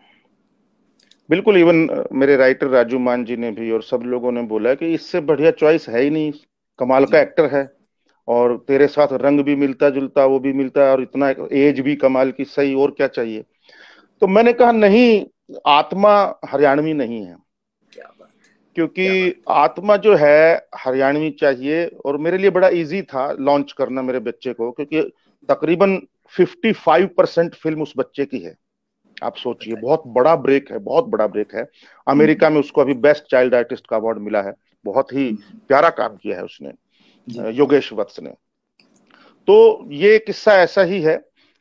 बिल्कुल, इवन मेरे राइटर राजू मान जी ने भी और सब लोगों ने बोला कि इससे बढ़िया चॉइस है ही नहीं, कमाल का जी एक्टर है, और तेरे साथ रंग भी मिलता जुलता, वो भी मिलता है, और इतना एज भी कमाल की, सही, और क्या चाहिए। तो मैंने कहा नहीं, आत्मा हरियाणवी नहीं है, क्या बात है, क्या क्योंकि बात आत्मा जो है हरियाणवी चाहिए। और मेरे लिए बड़ा इजी था लॉन्च करना मेरे बच्चे को, क्योंकि तकरीबन 55% फिल्म उस बच्चे की है। आप सोचिए, बताइए। बहुत बड़ा ब्रेक है, बहुत बड़ा ब्रेक है। अमेरिका में उसको अभी बेस्ट चाइल्ड आर्टिस्ट का अवार्ड मिला है, बहुत ही प्यारा काम किया है उसने, जी योगेश वत्स ने। तो ये किस्सा ऐसा ही है।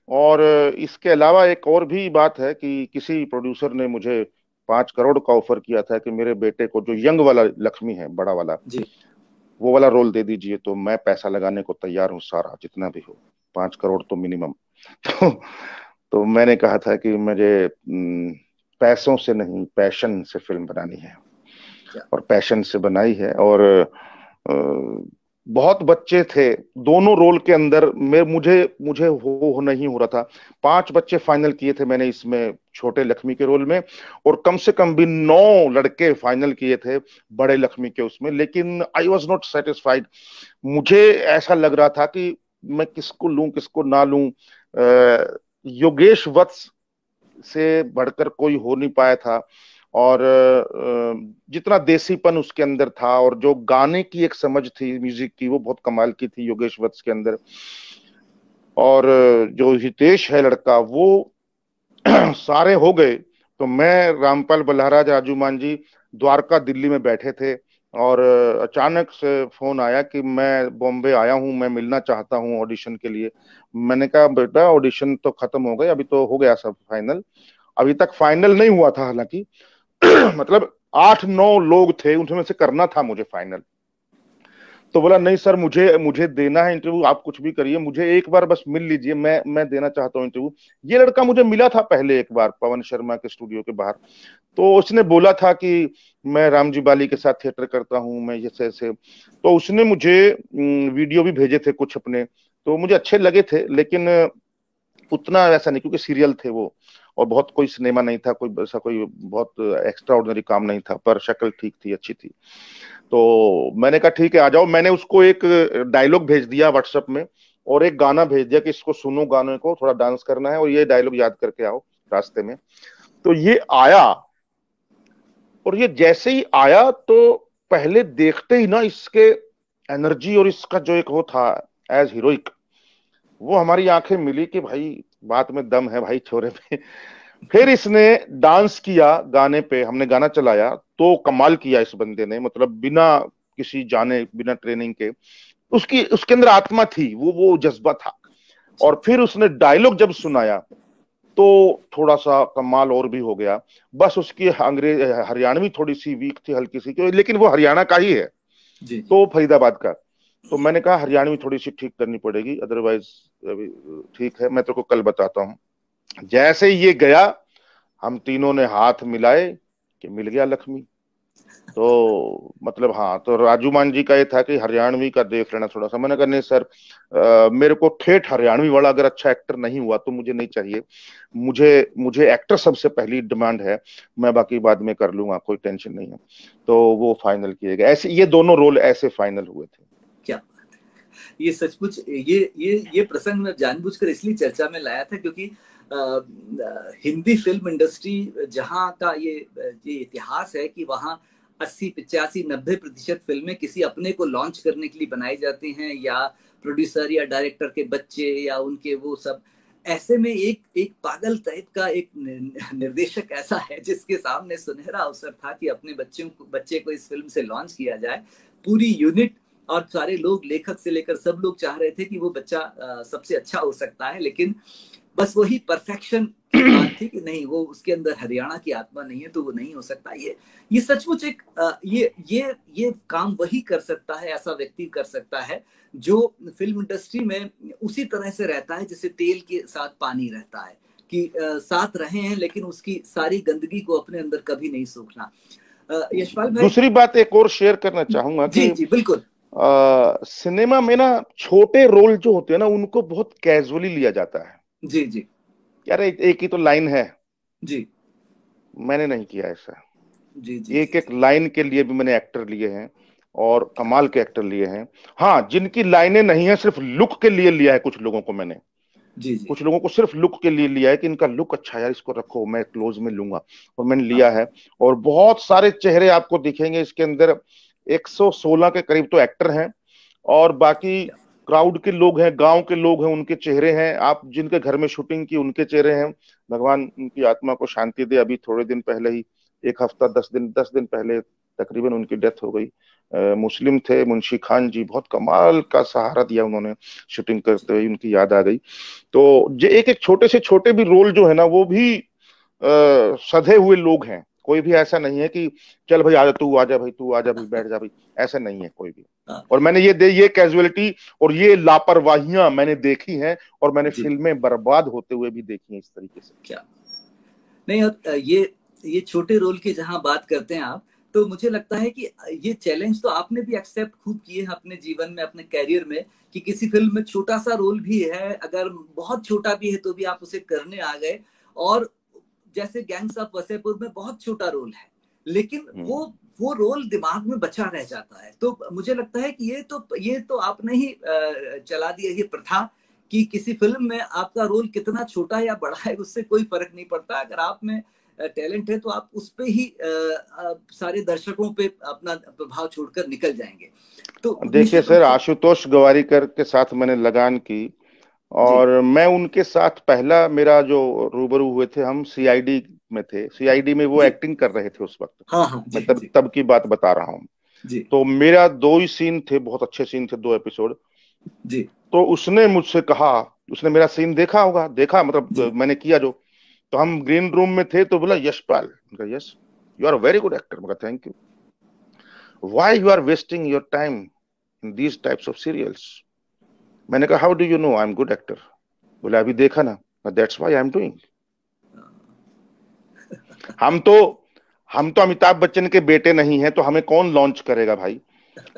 और इसके अलावा एक और भी बात है कि किसी प्रोड्यूसर ने मुझे 5 करोड़ का ऑफर किया था कि मेरे बेटे को, जो यंग वाला लक्ष्मी है, बड़ा वाला, जी वो वाला रोल दे दीजिए, तो मैं पैसा लगाने को तैयार हूँ, सारा जितना भी हो, 5 करोड़ तो मिनिमम। तो तो मैंने कहा था कि मुझे पैसों से नहीं, पैशन से फिल्म बनानी है, क्या और पैशन से बनाई है। और बहुत बच्चे थे दोनों रोल के अंदर, मैं मुझे मुझे हो नहीं हो रहा था। 5 बच्चे फाइनल किए थे मैंने इसमें, छोटे लक्ष्मी के रोल में, और कम से कम भी 9 लड़के फाइनल किए थे बड़े लक्ष्मी के उसमें, लेकिन आई वॉज नॉट सेटिस्फाइड। मुझे ऐसा लग रहा था कि मैं किसको लूं, किसको ना लूं। योगेश वत्स से बढ़कर कोई हो नहीं पाया था। और जितना देसीपन उसके अंदर था, और जो गाने की एक समझ थी म्यूजिक की, वो बहुत कमाल की थी योगेश वत्स के अंदर। और जो हितेश है लड़का, वो सारे हो गए। तो मैं, रामपाल बल्हाराज, राजू मान जी द्वारका दिल्ली में बैठे थे, और अचानक से फोन आया कि मैं बॉम्बे आया हूँ, मैं मिलना चाहता हूँ ऑडिशन के लिए। मैंने कहा बेटा ऑडिशन तो खत्म हो गए, अभी तो हो गया सब फाइनल। अभी तक फाइनल नहीं हुआ था हालांकि मतलब 8-9 लोग थे, उनमें से करना था मुझे फाइनल। तो बोला नहीं सर, मुझे मुझे देना है इंटरव्यू, आप कुछ भी करिए, मुझे एक बार बस मिल लीजिए, मैं देना चाहता हूँ इंटरव्यू। ये लड़का मुझे मिला था पहले एक बार पवन शर्मा के स्टूडियो के बाहर। तो उसने बोला था कि मैं रामजी बाली के साथ थिएटर करता हूँ, मैं जैसे ऐसे। तो उसने मुझे वीडियो भी भेजे थे कुछ अपने, तो मुझे अच्छे लगे थे, लेकिन उतना वैसा नहीं, क्योंकि सीरियल थे वो, और बहुत कोई सिनेमा नहीं था, कोई ऐसा कोई बहुत एक्स्ट्रा ऑर्डिनरी काम नहीं था, पर शक्ल ठीक थी, अच्छी थी। तो मैंने कहा ठीक है आ जाओ। मैंने उसको एक डायलॉग भेज दिया व्हाट्सएप में, और एक गाना भेज दिया कि इसको सुनो, गाने को थोड़ा डांस करना है और ये डायलॉग याद करके आओ रास्ते में। तो ये आया, और ये जैसे ही आया तो पहले देखते ही ना इसके एनर्जी और इसका जो एक वो था एज हीरोइक, वो हमारी आंखें मिली कि भाई बात में दम है भाई छोरे में। फिर इसने डांस किया गाने पे, हमने गाना चलाया तो कमाल किया इस बंदे ने, मतलब बिना किसी जाने, बिना ट्रेनिंग के उसकी उसके अंदर आत्मा थी, वो जज्बा था। और फिर उसने डायलॉग जब सुनाया तो थोड़ा सा कमाल और भी हो गया। बस उसकी अंग्रेज हरियाणवी थोड़ी सी वीक थी, हल्की सी, लेकिन वो हरियाणा का ही है, जी जी। तो फरीदाबाद का। तो मैंने कहा हरियाणवी थोड़ी सी ठीक करनी पड़ेगी, अदरवाइज ठीक है, मैं तेरे को कल बताता हूँ। जैसे ही ये गया, हम तीनों ने हाथ मिलाए कि मिल गया लक्ष्मी। तो मतलब हाँ, तो राजू मान जी का ये था कि हरियाणवी का देख लेना थोड़ा सा। मैंने कहा नहीं सर, मेरे को ठेठ हरियाणवी वाला अगर अच्छा एक्टर नहीं हुआ तो मुझे नहीं चाहिए। मुझे मुझे एक्टर सबसे पहली डिमांड है, मैं बाकी बाद में कर लूंगा, कोई टेंशन नहीं है। तो वो फाइनल किए गए, ऐसे ये दोनों रोल ऐसे फाइनल हुए थे। क्या ये सचमुच, ये प्रसंग मैं जानबूझकर इसलिए चर्चा में लाया था क्योंकि हिंदी फिल्म इंडस्ट्री जहां का ये इतिहास है कि वहां 80, 85, 90% फिल्में किसी अपने को लॉन्च करने के लिए बनाई जाती हैं, या प्रोड्यूसर या डायरेक्टर के बच्चे या उनके वो सब। ऐसे में एक एक पागल टाइप का एक निर्देशक ऐसा है जिसके सामने सुनहरा अवसर था कि अपने बच्चे को इस फिल्म से लॉन्च किया जाए। पूरी यूनिट और सारे लोग, लेखक से लेकर सब लोग चाह रहे थे कि वो बच्चा सबसे अच्छा हो सकता है, लेकिन बस वही परफेक्शन की बात थी कि नहीं, वो उसके अंदर हरियाणा की आत्मा नहीं है तो वो नहीं हो सकता। ये सचमुच एक ये काम वही कर सकता है, ऐसा व्यक्ति कर सकता है जो फिल्म इंडस्ट्री में उसी तरह से रहता है जैसे तेल के साथ पानी रहता है, कि साथ रहे हैं लेकिन उसकी सारी गंदगी को अपने अंदर कभी नहीं सोखना। यशपाल भाई, दूसरी बात एक और शेयर करना चाहूंगा जी कि जी बिल्कुल। सिनेमा में ना छोटे रोल जो होते हैं ना उनको बहुत कैजुअली लिया जाता है। जी जी। यार एक ही तो लाइन है। जी मैंने नहीं किया ऐसा। जी जी। एक एक लाइन के लिए भी मैंने एक्टर लिए हैं, और कमाल के एक्टर लिए हैं। हाँ, जिनकी लाइनें नहीं है, सिर्फ लुक के लिए लिया है कुछ लोगों को मैंने। जी जी। कुछ लोगों को सिर्फ लुक के लिए लिया है कि इनका लुक अच्छा है यार, इसको रखो, मैं क्लोज में लूंगा, और मैंने हाँ लिया है। और बहुत सारे चेहरे आपको दिखेंगे इसके अंदर, 116 के करीब तो एक्टर हैं, और बाकी क्राउड के लोग हैं, गांव के लोग हैं, उनके चेहरे हैं, आप जिनके घर में शूटिंग की उनके चेहरे हैं। भगवान उनकी आत्मा को शांति दे। अभी थोड़े दिन पहले ही, एक हफ्ता 10 दिन पहले तकरीबन उनकी डेथ हो गई। मुस्लिम थे, मुंशी खान जी, बहुत कमाल का सहारा दिया उन्होंने शूटिंग करते हुए, उनकी याद आ गई। तो जो एक एक छोटे से छोटे भी रोल जो है ना, वो भी सधे हुए लोग हैं। कोई भी ऐसा नहीं है कि चल भाई आजा, तू आजा भाई, तू आजा भाई, बैठ जा भाई, ऐसा नहीं है कोई भी। हाँ। और मैंने ये कैजुअलिटी और ये लापरवाहियां मैंने देखी हैं, और मैंने जी। फिल्में बर्बाद होते हुए भी देखी हैं इस तरीके से। क्या नहीं, और ये छोटे रोल की जहां बात करते हैं आप, तो मुझे लगता है कि ये चैलेंज तो आपने भी एक्सेप्ट खूब किए हैं अपने जीवन में, अपने कैरियर में, कि किसी फिल्म में छोटा सा रोल भी है, अगर बहुत छोटा भी है तो भी आप उसे करने आ गए। और जैसे गैंग्स ऑफ वसेपुर में बहुत छोटा रोल है, लेकिन वो रोल दिमाग में बचा रह जाता है। तो मुझे लगता है कि ये तो आपने ही चला दिया ये प्रथा कि किसी फिल्म में आपका रोल कितना छोटा या बड़ा है उससे कोई फर्क नहीं पड़ता। अगर आप में टैलेंट है तो आप उस पे ही सारे दर्शकों पे अपना प्रभाव छोड़कर निकल जाएंगे। तो देखिए निश्चित रूप सर, से। आशुतोष गवारीकर के साथ मैंने लगान की, जी। और मैं उनके साथ पहला मेरा जो रूबरू हुए थे, हम सीआईडी में थे। सीआईडी में वो जी। एक्टिंग कर रहे थे उस वक्त। हाँ हाँ। जी मैं तब जी। तब की बात बता रहा हूँ। जी तो मेरा 2 ही सीन थे, बहुत अच्छे सीन थे, 2 एपिसोड। जी तो उसने मुझसे कहा, उसने मेरा सीन देखा होगा, देखा मतलब जी। मैंने किया जो। तो हम ग्रीन रूम में थे, तो बोला Yashpal, yes you are very good actor. मैं thank you. Why you are wasting your time in these types of serials. मैंने कहा how do you know I am good actor. बोले अभी देखा ना, that's why I am doing. हम तो हम तो अमिताभ बच्चन के बेटे नहीं हैं, तो हमें कौन लॉन्च करेगा भाई।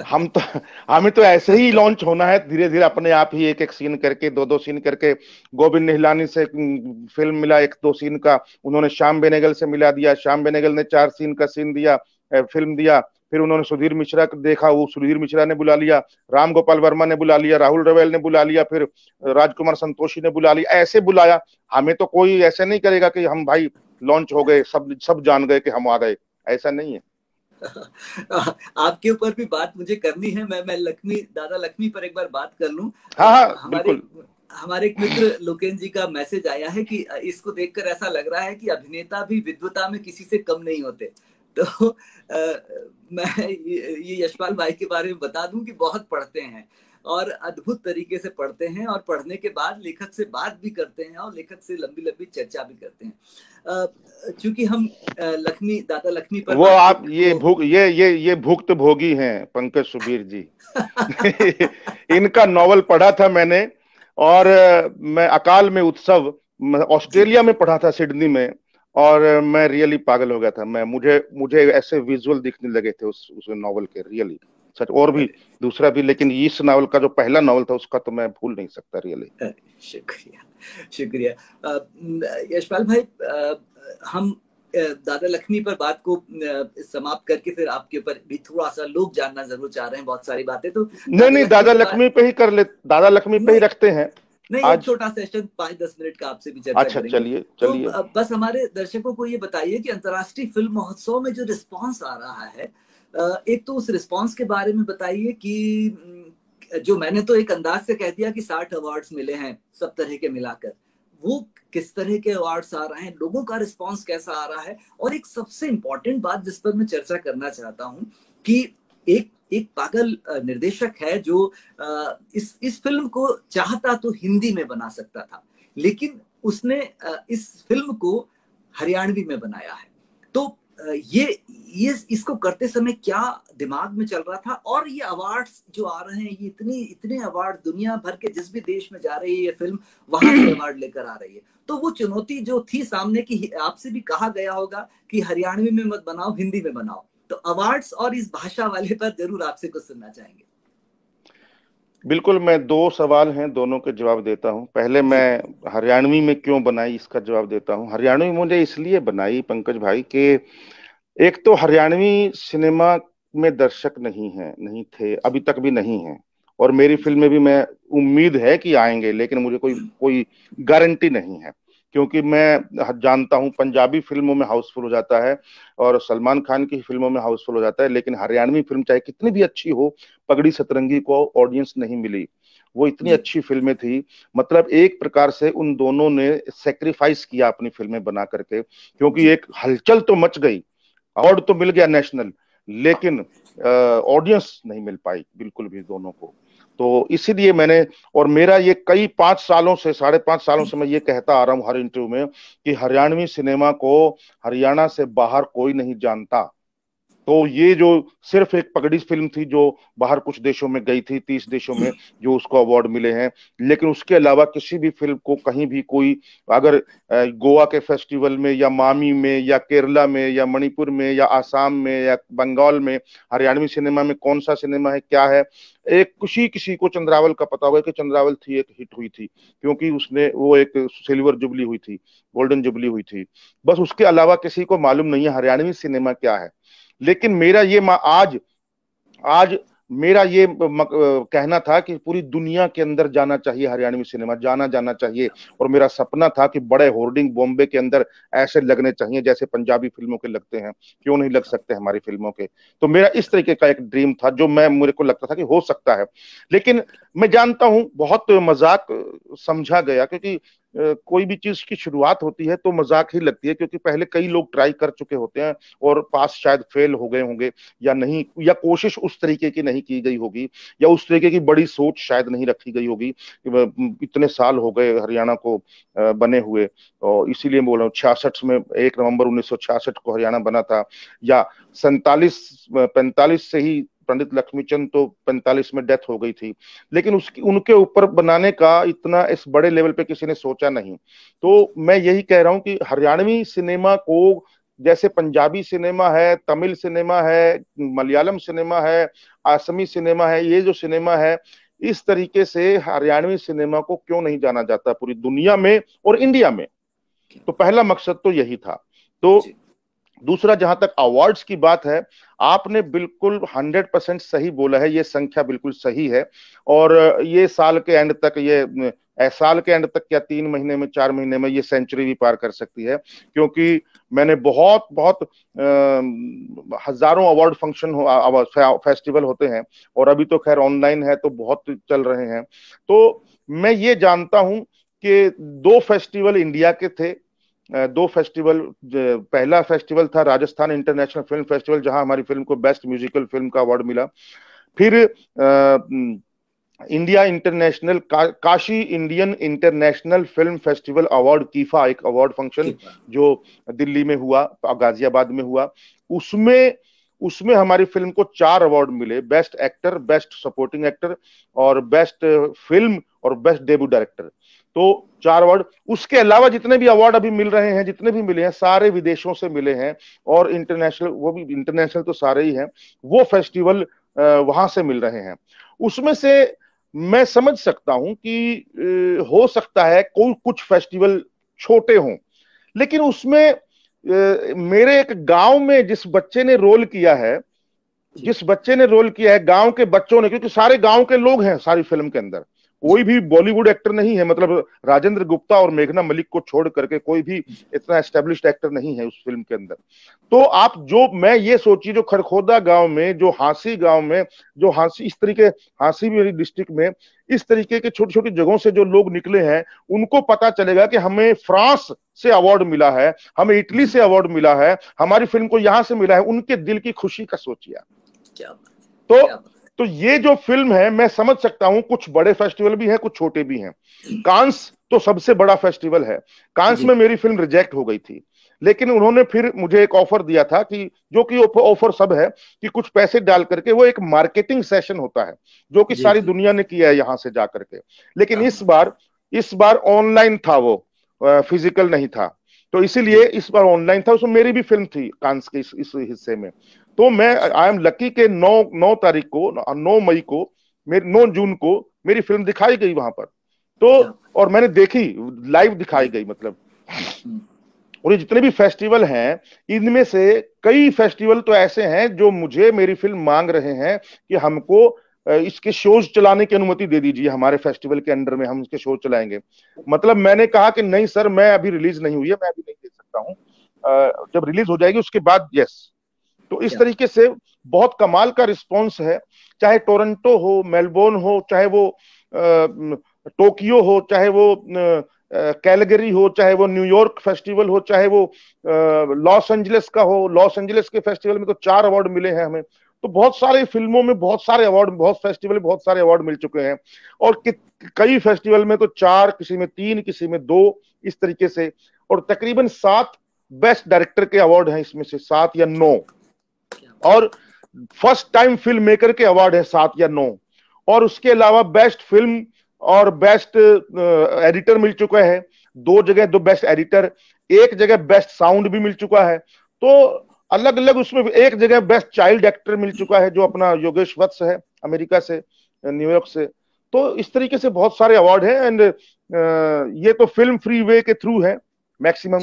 हम तो हमें तो ऐसे ही लॉन्च होना है, धीरे धीरे अपने आप ही, एक एक सीन करके, 2 2 सीन करके। गोविंद निहलानी से फिल्म मिला, 1 2 सीन का। उन्होंने श्याम बेनेगल से मिला दिया, श्याम बेनेगल ने 4 सीन का सीन दिया, फिल्म दिया। फिर उन्होंने सुधीर मिश्रा को देखा, वो सुधीर मिश्रा ने बुला लिया, राम गोपाल वर्मा ने बुला लिया, राहुल रवेल ने बुला लिया, फिर राजकुमार संतोषी ने बुला लिया, ऐसे बुलाया। हमें तो कोई ऐसे नहीं करेगा कि हम भाई लॉन्च हो गए, सब सब जान गए कि हम आ गए, ऐसा नहीं है। आपके ऊपर भी बात मुझे करनी है। मैं लक्ष्मी, दादा लक्ष्मी पर एक बार बात कर लूं। हाँ हाँ हमारे बिल्कुल। हमारे एक मित्र लोकेन जी का मैसेज आया है कि इसको देखकर ऐसा लग रहा है कि अभिनेता भी विद्वता में किसी से कम नहीं होते। तो मैं ये यशपाल भाई के बारे में बता दूं कि बहुत पढ़ते हैं और अद्भुत तरीके से पढ़ते हैं, और पढ़ने के बाद लेखक से बात भी करते हैं और लेखक से लंबी लंबी चर्चा भी करते हैं। चूंकि हम लक्ष्मी, दादा लक्ष्मी पर वो आप बातचीत ये को भुग ये भुगत भोगी हैं पंकज सुबीर जी। इनका नॉवल पढ़ा था मैंने, और मैं अकाल में उत्सव, जी ऑस्ट्रेलिया में पढ़ा था, सिडनी में। और मैं रियली पागल हो गया था। मैं मुझे मुझे ऐसे विजुअल दिखने लगे थे उस नॉवल के, रियली सच। और भी दूसरा भी, लेकिन इस नॉवल का जो पहला नॉवल था उसका तो मैं भूल नहीं सकता, रियली। शुक्रिया शुक्रिया। यशपाल भाई, हम दादा लक्ष्मी पर बात को समाप्त करके फिर आपके ऊपर भी थोड़ा सा लोग जानना जरूर चाह रहे हैं, बहुत सारी बातें। तो नहीं नहीं, दादा के बाद लक्ष्मी पे ही कर ले, दादा लक्ष्मी पे ही नहीं रखते हैं नहीं, एक आज। छोटा सेशन 5-10 मिनट का आपसे भी चर्चा अच्छा करेंगे। चलिए तो चलिए। बस हमारे दर्शकों को ये बताइए कि अंतर्राष्ट्रीय फिल्म महोत्सव में जो रिस्पांस आ रहा है, एक तो उस रिस्पांस के बारे में बताइए कि जो मैंने तो एक अंदाज से कह दिया कि 60 अवार्ड्स मिले हैं सब तरह के मिलाकर, वो किस तरह के अवार्ड्स आ रहे हैं, लोगों का रिस्पांस कैसा आ रहा है। और एक सबसे इंपॉर्टेंट बात जिस पर मैं चर्चा करना चाहता हूं कि एक एक पागल निर्देशक है जो इस फिल्म को चाहता तो हिंदी में बना सकता था, लेकिन उसने इस फिल्म को हरियाणवी में बनाया है। तो ये इसको करते समय क्या दिमाग में चल रहा था, और ये अवार्ड्स जो आ रहे हैं, ये इतने अवार्ड दुनिया भर के जिस भी देश में जा रही है ये फिल्म, वहां से अवार्ड लेकर आ रही है। तो वो चुनौती जो थी सामने की, आपसे भी कहा गया होगा कि हरियाणवी में मत बनाओ, हिंदी में बनाओ। तो अवार्ड्स और इस भाषा वाले पर जरूर आपसे कुछ सुनना चाहेंगे। बिल्कुल, मैं 2 सवाल हैं, दोनों के जवाब देता हूं। पहले जी मैं हरियाणवी में क्यों बनाई इसका जवाब देता हूं। हरियाणवी मुझे इसलिए बनाई पंकज भाई कि एक तो हरियाणवी सिनेमा में दर्शक नहीं है, नहीं थे, अभी तक भी नहीं है। और मेरी फिल्में भी, मैं उम्मीद है कि आएंगे, लेकिन मुझे कोई कोई गारंटी नहीं है। क्योंकि मैं जानता हूं पंजाबी फिल्मों में हाउसफुल हो जाता है, और सलमान खान की फिल्मों में हाउसफुल हो जाता है, लेकिन हरियाणवी फिल्म चाहे कितनी भी अच्छी हो, पगड़ी सतरंगी को ऑडियंस नहीं मिली। वो इतनी जी अच्छी फिल्में थी, मतलब एक प्रकार से उन दोनों ने सेक्रीफाइस किया अपनी फिल्में बना करके, क्योंकि जी एक हलचल तो मच गई, अवार्ड तो मिल गया नेशनल, लेकिन ऑडियंस नहीं मिल पाई बिल्कुल भी दोनों को। तो इसीलिए मैंने, और मेरा ये कई 5 सालों से, 5.5 सालों से मैं ये कहता आ रहा हूँ हर इंटरव्यू में कि हरियाणवी सिनेमा को हरियाणा से बाहर कोई नहीं जानता। तो ये जो सिर्फ एक पगड़ी फिल्म थी जो बाहर कुछ देशों में गई थी, 30 देशों में जो उसको अवार्ड मिले हैं, लेकिन उसके अलावा किसी भी फिल्म को कहीं भी कोई, अगर गोवा के फेस्टिवल में या मामी में या केरला में या मणिपुर में या आसाम में या बंगाल में, हरियाणवी सिनेमा में कौन सा सिनेमा है, क्या है, एक किसी को चंद्रावल का पता होगा कि चंद्रावल थी, एक हिट हुई थी, क्योंकि उसने वो एक सिल्वर जुबली हुई थी, गोल्डन जुबली हुई थी। बस उसके अलावा किसी को मालूम नहीं है हरियाणवी सिनेमा क्या है। लेकिन मेरा ये आज आज मेरा ये कहना था कि पूरी दुनिया के अंदर जाना चाहिए, हरियाणवी सिनेमा जाना चाहिए। और मेरा सपना था कि बड़े होर्डिंग बॉम्बे के अंदर ऐसे लगने चाहिए जैसे पंजाबी फिल्मों के लगते हैं, क्यों नहीं लग सकते हमारी फिल्मों के। तो मेरा इस तरीके का एक ड्रीम था जो मेरे को लगता था कि हो सकता है। लेकिन मैं जानता हूं बहुत मजाक समझा गया, क्योंकि कोई भी चीज की शुरुआत होती है तो मजाक ही लगती है, क्योंकि पहले कई लोग ट्राई कर चुके होते हैं और पास शायद फेल हो गए होंगे या नहीं, या कोशिश उस तरीके की नहीं की गई होगी, या उस तरीके की बड़ी सोच शायद नहीं रखी गई होगी। इतने साल हो गए हरियाणा को बने हुए, और इसीलिए बोल रहा हूँ 66 में 1 नवंबर 1966 को हरियाणा बना था, या 45 से ही पंडित लक्ष्मीचंद तो 45 में डेथ हो गई थी, लेकिन उसकी उनके ऊपर बनाने का इतना इस बड़े लेवल पे किसी ने सोचा नहीं। तो मैं यही कह रहा हूं कि हरियाणवी सिनेमा को, जैसे पंजाबी सिनेमा है, तमिल सिनेमा है, मलयालम सिनेमा है, असमी सिनेमा है, ये जो सिनेमा है, इस तरीके से हरियाणवी सिनेमा को क्यों नहीं जाना जाता पूरी दुनिया में और इंडिया में। तो पहला मकसद तो यही था। तो दूसरा, जहां तक अवार्ड्स की बात है, आपने बिल्कुल 100% सही बोला है, ये संख्या बिल्कुल सही है। और ये साल के एंड तक, साल के एंड तक क्या 3 महीने में 4 महीने में ये सेंचुरी भी पार कर सकती है, क्योंकि मैंने बहुत बहुत हजारों अवार्ड फंक्शन फेस्टिवल होते हैं, और अभी तो खैर ऑनलाइन है तो बहुत चल रहे हैं। तो मैं ये जानता हूं कि 2 फेस्टिवल इंडिया के थे, 2 फेस्टिवल। पहला फेस्टिवल था राजस्थान इंटरनेशनल फिल्म फेस्टिवल, जहां हमारी फिल्म को बेस्ट म्यूजिकल फिल्म का अवार्ड मिला। फिर India International Kashi Indian International Film Festival award, कीफा, एक अवार्ड फंक्शन जो दिल्ली में हुआ, गाजियाबाद में हुआ, उसमें उसमें हमारी फिल्म को 4 अवार्ड मिले, best actor, best supporting actor, और बेस्ट फिल्म, और बेस्ट डेब्यू डायरेक्टर। तो 4 अवार्ड। उसके अलावा जितने भी अवार्ड अभी मिल रहे हैं, जितने भी मिले हैं, सारे विदेशों से मिले हैं, और इंटरनेशनल, वो भी इंटरनेशनल तो सारे ही हैं, वो फेस्टिवल वहां से मिल रहे हैं। उसमें से मैं समझ सकता हूं कि हो सकता है कोई कुछ फेस्टिवल छोटे हों, लेकिन उसमें मेरे एक गांव में जिस बच्चे ने रोल किया है, गांव के बच्चों ने, क्योंकि सारे गांव के लोग हैं सारी फिल्म के अंदर, कोई भी बॉलीवुड एक्टर नहीं है, मतलब राजेंद्र गुप्ता और मेघना मलिक को छोड़ करके कोई भी इतना एस्टेब्लिश्ड एक्टर नहीं है उस फिल्म के अंदर। तो आप जो, मैं ये सोचिए, जो खरखोदा गांव में, जो हांसी गांव में, जो हांसी, इस तरीके, हांसी मेरी डिस्ट्रिक्ट में, इस तरीके के छोटी छोटी जगहों से जो लोग निकले हैं, उनको पता चलेगा कि हमें फ्रांस से अवार्ड मिला है, हमें इटली से अवार्ड मिला है, हमारी फिल्म को यहां से मिला है, उनके दिल की खुशी का सोचिए। तो ये जो फिल्म है, मैं समझ सकता हूं कुछ बड़े फेस्टिवल भी हैं, कुछ छोटे भी हैं। कांस तो सबसे बड़ा फेस्टिवल है। कांस में मेरी फिल्म रिजेक्ट हो गई थी, लेकिन उन्होंने फिर मुझे एक ऑफर दिया था, कि जो कि ऑफर सब है कि कुछ पैसे डाल करके, वो एक मार्केटिंग सेशन होता है जो कि सारी दुनिया ने किया है यहां से जा करके। लेकिन इस बार ऑनलाइन था, वो फिजिकल नहीं था, तो इसीलिए इस बार ऑनलाइन था। उसमें मेरी भी फिल्म थी कांस के इस हिस्से में। तो मैं, आई एम लकी के 9 तारीख को, 9 मई को, 9 जून को मेरी फिल्म दिखाई गई वहां पर। तो और मैंने देखी, लाइव दिखाई गई मतलब। और ये जितने भी फेस्टिवल हैं, इनमें से कई फेस्टिवल तो ऐसे हैं जो मुझे, मेरी फिल्म मांग रहे हैं कि हमको इसके शोज चलाने की अनुमति दे दीजिए, हमारे फेस्टिवल के अंडर में हम इसके शो चलाएंगे। मतलब मैंने कहा कि नहीं सर, मैं अभी रिलीज नहीं हुई है, मैं अभी नहीं दे सकता हूँ, जब रिलीज हो जाएगी उसके बाद यस। तो इस तरीके से बहुत कमाल का रिस्पॉन्स है, चाहे टोरंटो हो, मेलबोर्न हो, चाहे वो टोक्यो हो, चाहे वो कैलगरी हो, चाहे वो न्यूयॉर्क फेस्टिवल हो, चाहे वो लॉस एंजलिस का हो। लॉस एंजलिस के फेस्टिवल में तो 4 अवार्ड मिले हैं हमें। तो बहुत सारे फिल्मों में बहुत सारे अवार्ड, बहुत फेस्टिवल में बहुत सारे अवार्ड मिल चुके हैं, और कई फेस्टिवल में तो 4, किसी में 3, किसी में 2, इस तरीके से। और तकरीबन 7 बेस्ट डायरेक्टर के अवार्ड हैं, इसमें से 7 या 9, और फर्स्ट टाइम फिल्म मेकर के अवार्ड है 7 या 9, और उसके अलावा बेस्ट फिल्म और बेस्ट एडिटर मिल चुका है 2 जगह, 2 बेस्ट एडिटर, 1 जगह बेस्ट साउंड भी मिल चुका है। तो अलग अलग, उसमें 1 जगह बेस्ट चाइल्ड एक्टर मिल चुका है, जो अपना योगेश वत्स है, अमेरिका से, न्यूयॉर्क से। तो इस तरीके से बहुत सारे अवार्ड हैं, एंड ये तो फिल्म फ्री वे के थ्रू है मैक्सिमम।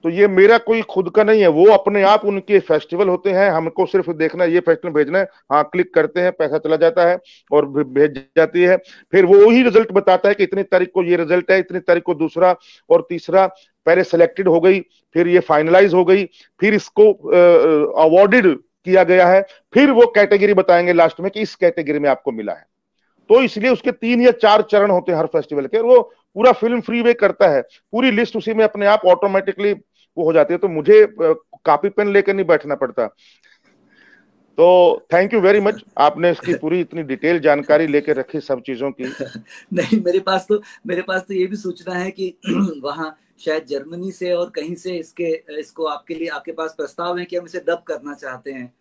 तो ये मेरा कोई खुद का नहीं है, वो अपने आप उनके फेस्टिवल होते हैं, हमको सिर्फ देखना है, ये फेस्टिवल भेजना है, हाँ क्लिक करते हैं, पैसा चला जाता है और भेज जाती है। फिर वो ही रिजल्ट बताता है कि इतनी तारीख को ये रिजल्ट है, इतनी तारीख को दूसरा और तीसरा, पहले सिलेक्टेड हो गई, फिर ये फाइनलाइज हो गई, फिर इसको अवॉर्डेड किया गया है, फिर वो कैटेगरी बताएंगे लास्ट में कि इस कैटेगरी में आपको मिला है। तो इसलिए उसके 3 या 4 चरण होते हैं हर फेस्टिवल के, वो पूरा फिल्म फ्रीवे करता है, पूरी लिस्ट उसी में अपने आप ऑटोमेटिकली वो हो जाती है, तो मुझे कॉपी पेन लेकर नहीं बैठना पड़ता। तो थैंक यू वेरी मच, आपने इसकी पूरी इतनी डिटेल जानकारी लेके रखी सब चीजों की। नहीं, मेरे पास तो ये भी सूचना है कि वहाँ शायद जर्मनी से और कहीं से इसको आपके लिए आपके पास प्रस्ताव है कि हम इसे डब करना चाहते हैं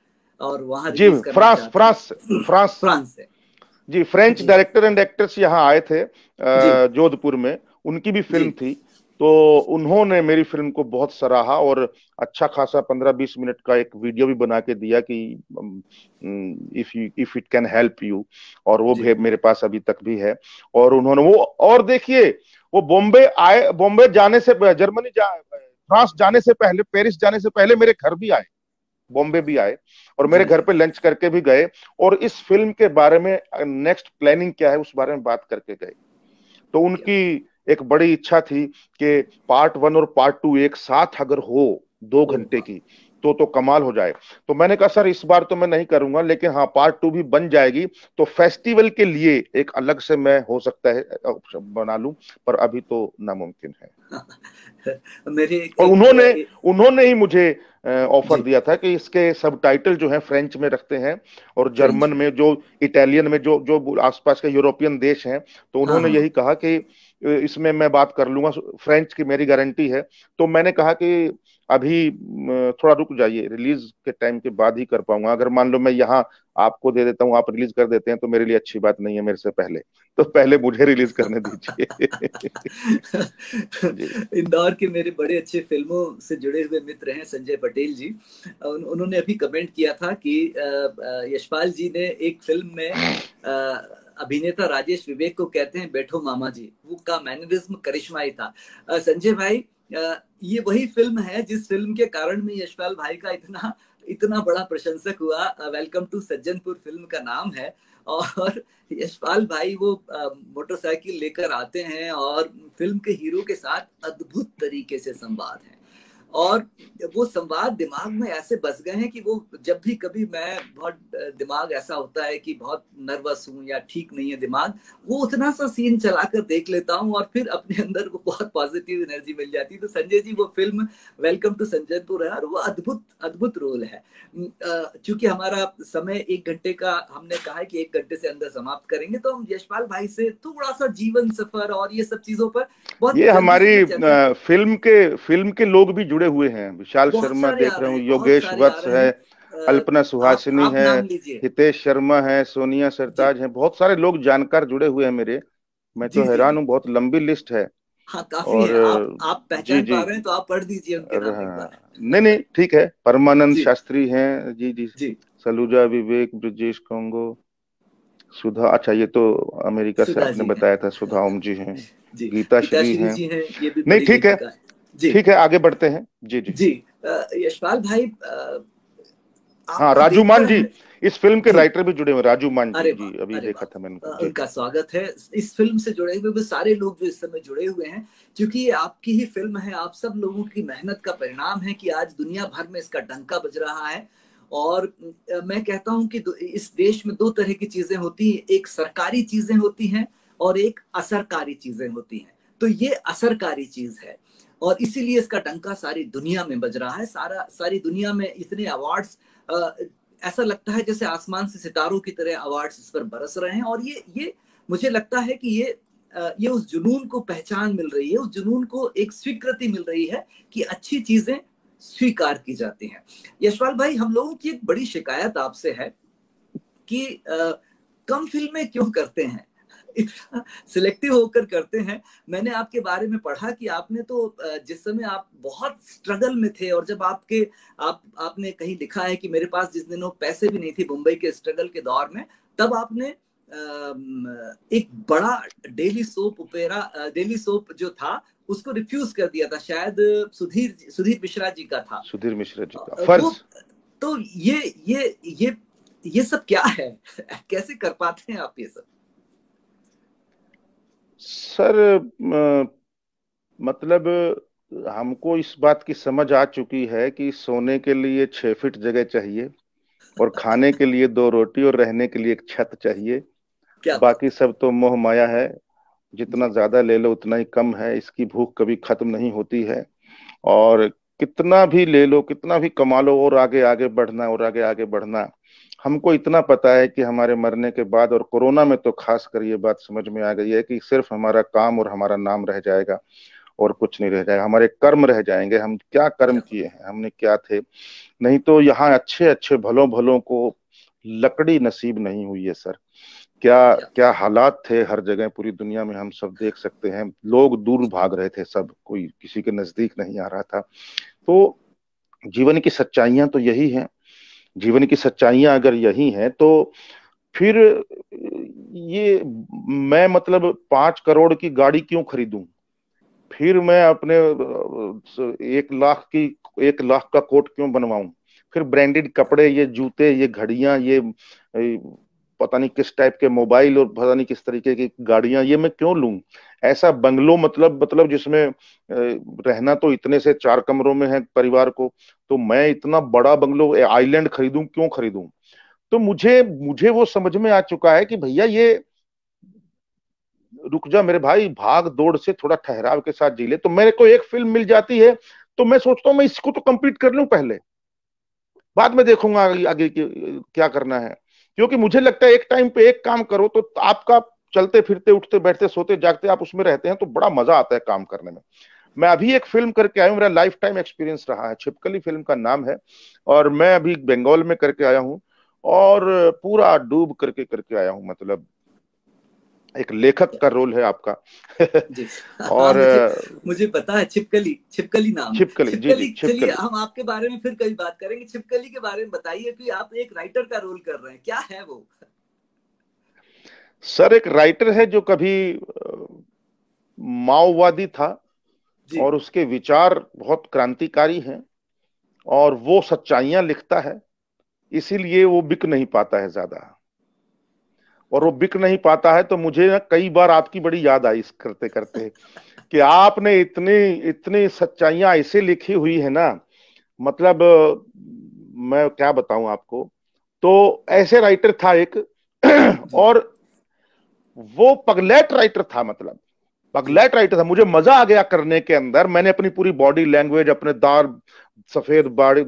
और वहाँ जी, रिलीज करना फ्रांस चाहते फ्रांस हैं। फ्रांस फ्रांस से। जी, फ्रेंच जी डायरेक्टर एंड एक्टर्स यहाँ आए थे जी जोधपुर में, उनकी भी फिल्म जी। थी। तो उन्होंने मेरी फिल्म को बहुत सराहा और अच्छा खासा 15-20 मिनट का एक वीडियो भी बना के दिया कि if it can help you, और वो जी भी मेरे पास अभी तक भी है। और उन्होंने वो, और देखिए, वो बॉम्बे आए, बॉम्बे जाने से, फ्रांस जाने से पहले, पेरिस जाने से पहले मेरे घर भी आए, बॉम्बे भी आए, और मेरे जी घर पे लंच करके भी गए, और इस फिल्म के बारे में नेक्स्ट प्लानिंग क्या है उस बारे में बात करके गए। तो क्या उनकी एक बड़ी इच्छा थी कि पार्ट 1 और पार्ट 2 एक साथ अगर हो, 2 घंटे होगा। की, तो कमाल हो जाए। तो मैंने कहा सर इस बार तो मैं नहीं करूंगा, लेकिन हाँ पार्ट 2 भी बन जाएगी, तो फेस्टिवल के लिए एक अलग से मैं हो सकता है बना लूं, पर अभी तो नामुमकिन है। मेरे और उन्होंने एक उन्होंने ही मुझे ऑफर जी दिया था कि इसके सबटाइटल जो है फ्रेंच में रखते हैं, और फ्रेंच जर्मन में। में, जो इटालियन में, जो जो आसपास के यूरोपियन देश हैं, तो हाँ उन्होंने हाँ यही कहा कि इसमें मैं बात कर लूंगा, फ्रेंच की मेरी गारंटी है। तो मैंने कहा कि अभी थोड़ा रुक जाइए, रिलीज के टाइम के बाद ही कर पाऊंगा। अगर मान लो मैं यहाँ आपको दे देता हूँ, आप रिलीज कर देते हैं, तो मेरे लिए अच्छी बात नहीं है, मेरे से पहले, तो पहले मुझे रिलीज करने दीजिए। जी इंदौर के मेरे बड़े अच्छे फिल्मों से जुड़े हुए मित्र हैं संजय पटेल जी। उन्होंने अभी कमेंट किया था कि यशपाल जी ने एक फिल्म में अभिनेता राजेश विवेक को कहते हैं बैठो मामा जी, वो का मैनरिज्म करिश्मा ही था। संजय भाई, ये वही फिल्म है जिस फिल्म के कारण में यशपाल भाई का इतना इतना बड़ा प्रशंसक हुआ। वेलकम टू सज्जनपुर फिल्म का नाम है। और यशपाल भाई वो मोटरसाइकिल लेकर आते हैं और फिल्म के हीरो के साथ अद्भुत तरीके से संवाद है, और वो संवाद दिमाग में ऐसे बस गए हैं कि वो जब भी कभी मैं बहुत दिमाग ऐसा होता है कि बहुत नर्वस हूं या ठीक नहीं है दिमाग, वो उतना सा सीन चलाकर देख लेता हूं और फिर अपने अंदर को बहुत पॉजिटिव एनर्जी मिल जाती है। तो संजय जी, वो फिल्म वेलकम टू संजयपुर है और वो अद्भुत अद्भुत रोल है। चूंकि हमारा समय 1 घंटे का हमने कहा है कि 1 घंटे से अंदर समाप्त करेंगे, तो हम यशपाल भाई से थोड़ा सा जीवन सफर और ये सब चीजों पर बहुत ये जल्दी से मैं हमारी चर्चा फिल्म के लोग भी जुड़े हुए हैं, विशाल बहुत शर्मा सारे आ देख रहे रहे हूँ, हैं, बहुत योगेश सारे आ वत्स रहे है, हैं। अल्पना सुहासिनी आप है, नाम लीजिए। हितेश शर्मा है, सोनिया जी सरताज है, बहुत सारे लोग जानकार जुड़े हुए हैं मेरे। मैं जी तो जी हैरान जी। हूँ, बहुत लंबी लिस्ट है। हाँ, काफी और है। आप जी पहचान जी, पा रहे हैं तो आप पढ़ दीजिए उनके नाम एक हाँ, नहीं नहीं बार। ठीक है, परमानंद जी शास्त्री हैं, जी जी, जी। सलूजा विवेक, ब्रजेश कोंगो, सुधा, अच्छा ये तो अमेरिका से सुधा आपने जी हैं। बताया था, सुधा ओम जी हैं, जी। गीता गीता श्री श्री हैं। जी हैं, ये भी नहीं बड़ी ठीक है, लेखिका है। जी ठीक है, आगे बढ़ते हैं। जी जी। जी। यशपाल भाई, हाँ, आपको राजू मान देखकर जी, हमें। इस फिल्म के जी। राइटर भी जुड़े हुए, राजू मान जी, अरे जी वाह, अभी अरे देखा था मैंने वाह, उनको। जी उनका स्वागत है। इस फिल्म से जुड़े हुए वो सारे लोग जो इस समय जुड़े हुए हैं, क्योंकि ये आपकी ही फिल्म है, आप सब लोगों की मेहनत का परिणाम है कि आज दुनिया भर में इसका डंका बज रहा है। और मैं कहता हूं कि इस देश में 2 तरह की चीजें होती हैं, एक सरकारी चीजें होती हैं और एक असरकारी चीजें होती हैं। तो ये असरकारी चीज है और इसीलिए इसका डंका सारी दुनिया में बज रहा है। सारी दुनिया में इतने अवार्ड्स, ऐसा लगता है जैसे आसमान से सितारों की तरह अवार्ड्स इस पर बरस रहे हैं। और ये मुझे लगता है कि ये उस जुनून को पहचान मिल रही है, उस जुनून को एक स्वीकृति मिल रही है कि अच्छी चीजें स्वीकार की जाती हैं। यशपाल भाई, हम लोगों की एक बड़ी शिकायत आपसे है कि कम फिल्में क्यों करते हैं, इतना सिलेक्टिव होकर करते हैं। मैंने आपके बारे में पढ़ा कि आपने तो जिस समय आप बहुत स्ट्रगल में थे और जब आपने कहीं लिखा है कि मेरे पास जिस दिनों पैसे भी नहीं थे मुंबई के स्ट्रगल के दौर में, तब आपने एक बड़ा डेली सोप जो था उसको रिफ्यूज कर दिया था। शायद सुधीर सुधीर मिश्रा जी का था। सुधीर मिश्रा जी का वो, फर्ज। तो ये सब क्या है? कैसे कर पाते हैं आप ये सब? सर मतलब हमको इस बात की समझ आ चुकी है कि सोने के लिए 6 फीट जगह चाहिए, और खाने के लिए 2 रोटी, और रहने के लिए एक छत चाहिए। क्या बात बाकी सब तो मोह माया है। जितना ज्यादा ले लो उतना ही कम है, इसकी भूख कभी खत्म नहीं होती है। और कितना भी ले लो, कितना भी कमा लो, और आगे आगे बढ़ना, और आगे आगे बढ़ना। हमको इतना पता है कि हमारे मरने के बाद, और कोरोना में तो खास कर ये बात समझ में आ गई है कि सिर्फ हमारा काम और हमारा नाम रह जाएगा, और कुछ नहीं रह जाएगा। हमारे कर्म रह जाएंगे, हम क्या कर्म क्या किए हैं, हमने क्या थे। नहीं तो यहाँ अच्छे अच्छे भलों भलों को लकड़ी नसीब नहीं हुई है सर। क्या क्या क्या हालात थे हर जगह पूरी दुनिया में, हम सब देख सकते हैं। लोग दूर भाग रहे थे, सब कोई किसी के नजदीक नहीं आ रहा था। तो जीवन की सच्चाइयां तो यही हैं। जीवन की सच्चाइयां अगर यही हैं तो फिर ये मैं मतलब 5 करोड़ की गाड़ी क्यों खरीदूं? फिर मैं अपने 1 लाख की 1 लाख का कोट क्यों बनवाऊं? फिर ब्रांडेड कपड़े, ये जूते, ये घड़ियां, ये पता नहीं किस टाइप के मोबाइल, और पता नहीं किस तरीके की गाड़ियां, ये मैं क्यों लूं? ऐसा बंगलो, मतलब जिसमें रहना तो इतने से 4 कमरों में है परिवार को, तो मैं इतना बड़ा बंगलो, आइलैंड खरीदूं, क्यों खरीदूं? तो मुझे मुझे वो समझ में आ चुका है कि भैया ये रुक जा मेरे भाई, भाग दौड़ से थोड़ा ठहराव के साथ जी ले। तो मेरे को एक फिल्म मिल जाती है तो मैं सोचता हूँ मैं इसको तो कंप्लीट कर लूं पहले, बाद में देखूंगा आगे, आगे क्या करना है। क्योंकि मुझे लगता है एक टाइम पे एक काम करो तो आपका चलते फिरते, उठते बैठते, सोते जागते आप उसमें रहते हैं तो बड़ा मजा आता है काम करने में। मैं अभी एक फिल्म करके आया हूँ, मेरा लाइफ टाइम एक्सपीरियंस रहा है, छिपकली फिल्म का नाम है। और मैं अभी बंगाल में करके आया हूँ, और पूरा डूब करके करके आया हूँ। मतलब एक लेखक क्या का रोल है आपका। जी। हाँ, और मुझे मुझे पता है, छिपकली, छिपकली नाम है छिपकली, जी जी, छिपकली। चलिए, छिपकली। हम आपके बारे में फिर कभी बात करेंगे। छिपकली के बारे में बताइए कि आप एक राइटर का रोल कर रहे हैं, क्या है वो? सर एक राइटर है जो कभी माओवादी था, जी। और उसके विचार बहुत क्रांतिकारी हैं, और वो सच्चाइयां लिखता है, इसीलिए वो बिक नहीं पाता है ज्यादा। और वो बिक नहीं पाता है तो मुझे ना कई बार आपकी बड़ी याद आई इस करते करते, कि आपने इतनी इतनी सच्चाइयां ऐसे लिखी हुई है ना। मतलब मैं क्या बताऊं आपको। तो ऐसे राइटर था एक। जी। और वो पगलेट राइटर था, मतलब जी। पगलेट राइटर था। मुझे मजा आ गया करने के अंदर। मैंने अपनी पूरी बॉडी लैंग्वेज, अपने सफेद दाढ़ी,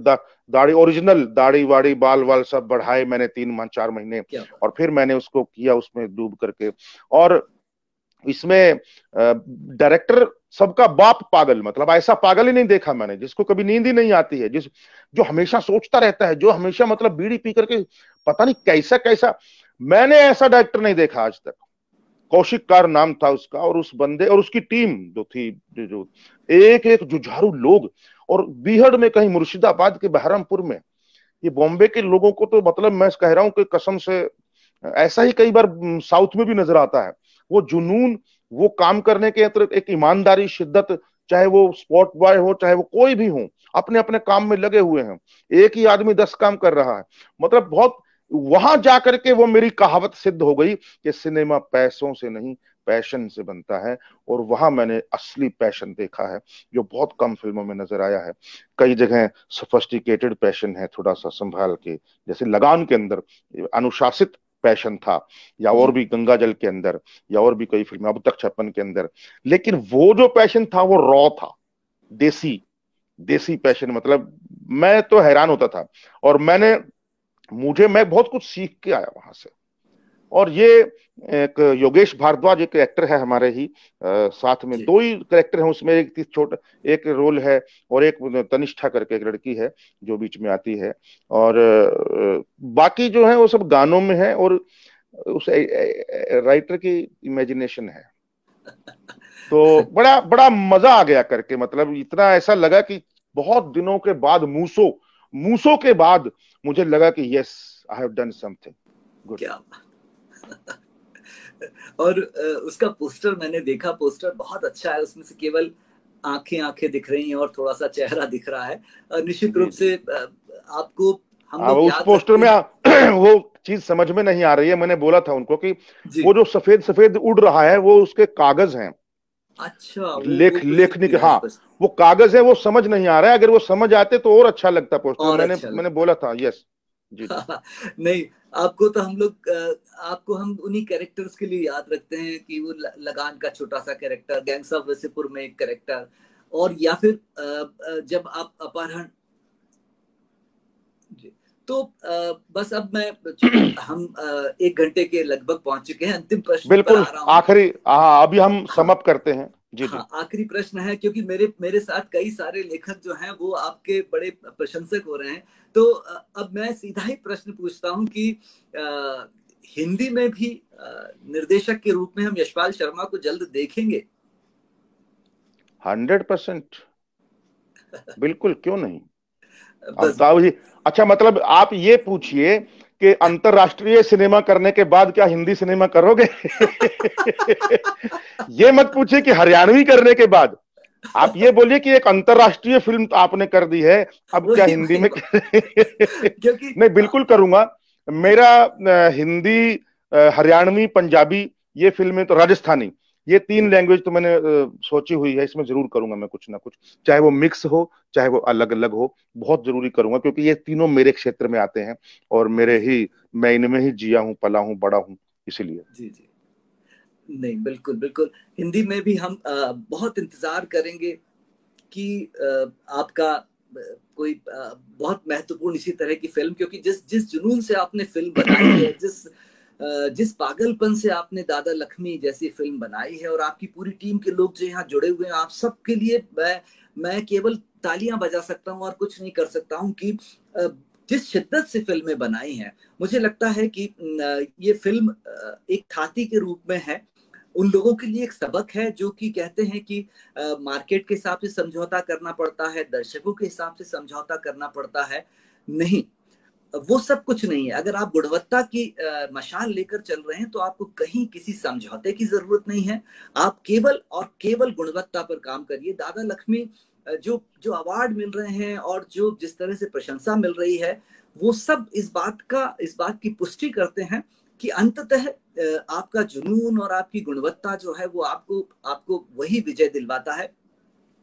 दाढ़ी ओरिजिनल दाढ़ी वाड़ी, बाल वाल सब बढ़ाए मैंने 3 4 महीने। क्या बात। और फिर मैंने उसको किया उसमें डूब करके। और इसमें डायरेक्टर सबका बाप पागल, मतलब ऐसा पागल ही नहीं देखा मैंने जिसको कभी नींद ही नहीं आती है, जिस जो हमेशा सोचता रहता है, जो हमेशा मतलब बीड़ी पी करके पता नहीं कैसा कैसा। मैंने ऐसा डायरेक्टर नहीं देखा आज तक। कौशिक कार नाम था उसका, और उस बंदे और उसकी टीम जो थी, जो एक एक जुझारू लोग। और बीहड़ में कहीं, मुर्शिदाबाद के बहरमपुर में, ये बॉम्बे के लोगों को तो मतलब मैं कह रहा हूं कि कसम से ऐसा ही कई बार साउथ में भी नजर आता है। वो जुनून, वो काम करने के अंदर एक ईमानदारी, शिद्दत, चाहे वो स्पॉट बॉय हो, चाहे वो कोई भी हो, अपने अपने काम में लगे हुए हैं। एक ही आदमी 10 काम कर रहा है। मतलब बहुत, वहां जाकर के वो मेरी कहावत सिद्ध हो गई कि सिनेमा पैसों से नहीं, पैशन से बनता है। और वहां मैंने असली पैशन देखा है, जो बहुत कम फिल्मों में नजर आया है। कई जगह सोफिस्टिकेटेड पैशन है, थोड़ा सा संभाल के, जैसे लगान के अंदर अनुशासित पैशन था, या और जी। भी गंगा जल के अंदर, या और भी कई फिल्में, अब तक 56 के अंदर। लेकिन वो जो पैशन था वो रॉ था, देसी, देसी पैशन। मतलब मैं तो हैरान होता था। और मैं बहुत कुछ सीख के आया वहां से। और ये एक योगेश भारद्वाज एक एक्टर है हमारे ही साथ में, जी। 2 ही कैरेक्टर हैं उसमें, एक छोटा एक रोल है, और एक तनिष्ठा करके एक लड़की है जो बीच में आती है। और बाकी जो है वो सब गानों में है, और उस राइटर की इमेजिनेशन है। तो बड़ा बड़ा मजा आ गया करके, मतलब इतना ऐसा लगा कि बहुत दिनों के बाद, मूसो मूसो के बाद मुझे लगा कि yes, I have done something good. क्या और उसका पोस्टर मैंने देखा, पोस्टर बहुत अच्छा है। उसमें से केवल आंखें आंखें दिख रही हैं और थोड़ा सा चेहरा दिख रहा है। निश्चित जी रूप जी। से आपको हम अब लोग उस याद पोस्टर रखते में हैं। वो चीज समझ में नहीं आ रही है। मैंने बोला था उनको कि जी। वो जो सफेद सफेद उड़ रहा है वो उसके कागज हैं, अच्छा, वो कुछ लेखनी नहीं के, है हाँ। स्पष्ट। वो कागज है, वो समझ नहीं आ रहा है। अगर वो समझ आते तो और अच्छा लगता पोस्टर। और मैंने अच्छा मैंने लगता। बोला था, यस। जी जी। नहीं, आपको तो हम लोग आपको हम उन्हीं कैरेक्टर्स के लिए याद रखते हैं कि वो लगान का छोटा सा कैरेक्टर, गैंग्स ऑफ वसेपुर में एक कैरेक्टर, और या फिर जब आप अपहरण। तो बस अब मैं हम 1 घंटे के लगभग पहुंच चुके हैं, अंतिम प्रश्न पर बिल्कुल आ रहा हूं। आखिरी, हाँ अभी हम हाँ समाप्त करते हैं। जी जी। हाँ, आखिरी प्रश्न है, क्योंकि मेरे मेरे साथ कई सारे लेखक जो हैं वो आपके बड़े प्रशंसक हो रहे हैं। तो अब मैं सीधा ही प्रश्न पूछता हूं कि हिंदी में भी निर्देशक के रूप में हम यशपाल शर्मा को जल्द देखेंगे? 100%, बिल्कुल, क्यों नहीं। बस। अमिताभ जी, अच्छा मतलब आप ये पूछिए कि अंतरराष्ट्रीय सिनेमा करने के बाद क्या हिंदी सिनेमा करोगे? ये मत पूछिए कि हरियाणवी करने के बाद। आप ये बोलिए कि एक अंतरराष्ट्रीय फिल्म तो आपने कर दी है, अब क्या वही हिंदी वही में क्योंकि नहीं, बिल्कुल करूंगा। मेरा हिंदी, हरियाणवी, पंजाबी, ये फिल्में तो राजस्थानी, ये 3 लैंग्वेज तो मैंने सोची हुई है, इसमें जरूर करूंगा मैं कुछ ना कुछ, चाहे वो मिक्स हो चाहे वो अलग अलग हो, बहुत जरूरी करूंगा, क्योंकि ये तीनों मेरे क्षेत्र में आते हैं और मेरे ही, मैं इनमें ही जिया हूं, पला हूं, बड़ा हूं, इसीलिए। जी जी, नहीं बिल्कुल बिल्कुल, हिंदी में भी हम बहुत इंतजार करेंगे कि आपका कोई बहुत महत्वपूर्ण इसी तरह की फिल्म, क्योंकि जिस जिस जुनून से आपने फिल्म बनाई है, जिस पागलपन से आपने दादा लक्ष्मी जैसी फिल्म बनाई है, और आपकी पूरी टीम के लोग जो यहाँ जुड़े हुए हैं, आप सबके लिए मैं केवल तालियां बजा सकता हूँ और कुछ नहीं कर सकता हूँ कि जिस शिद्दत से फिल्में बनाई हैं, मुझे लगता है कि ये फिल्म एक खाती के रूप में है, उन लोगों के लिए एक सबक है जो कि कहते हैं कि मार्केट के हिसाब से समझौता करना पड़ता है, दर्शकों के हिसाब से समझौता करना पड़ता है। नहीं, वो सब कुछ नहीं है। अगर आप गुणवत्ता की मशाल लेकर चल रहे हैं तो आपको कहीं किसी समझौते की जरूरत नहीं है। आप केवल और केवल गुणवत्ता पर काम करिए। दादा लक्ष्मी जो जो अवार्ड मिल रहे हैं और जो जिस तरह से प्रशंसा मिल रही है, वो सब इस बात की पुष्टि करते हैं कि अंततः आपका जुनून और आपकी गुणवत्ता जो है वो आपको आपको वही विजय दिलवाता है।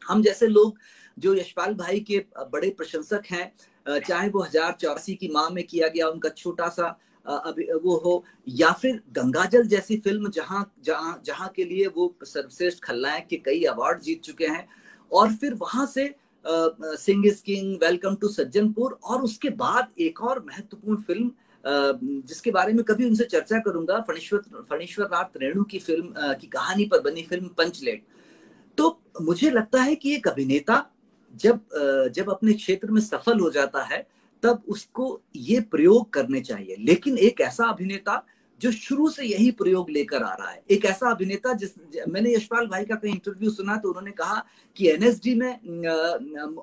हम जैसे लोग जो यशपाल भाई के बड़े प्रशंसक हैं, चाहे वो 1084 की माँ में किया गया उनका छोटा सा वो हो, या फिर गंगाजल जैसी फिल्म जहां जहां जहां के लिए वो सर्वश्रेष्ठ खलनायक के कई अवार्ड जीत चुके हैं, और फिर वहां से Singh is king, welcome to Sajjanpur, और उसके बाद एक और महत्वपूर्ण फिल्म जिसके बारे में कभी उनसे चर्चा करूंगा, फणीश्वर नाथ रेणु की फिल्म की कहानी पर बनी फिल्म पंचलेट। तो मुझे लगता है कि एक अभिनेता जब अपने क्षेत्र में सफल हो जाता है, तब उसको ये प्रयोग करने चाहिए, लेकिन एक ऐसा अभिनेता जो शुरू से यही प्रयोग लेकर आ रहा है, एक ऐसा अभिनेता मैंने यशपाल भाई का कहीं इंटरव्यू सुना तो उन्होंने कहा कि एनएसडी में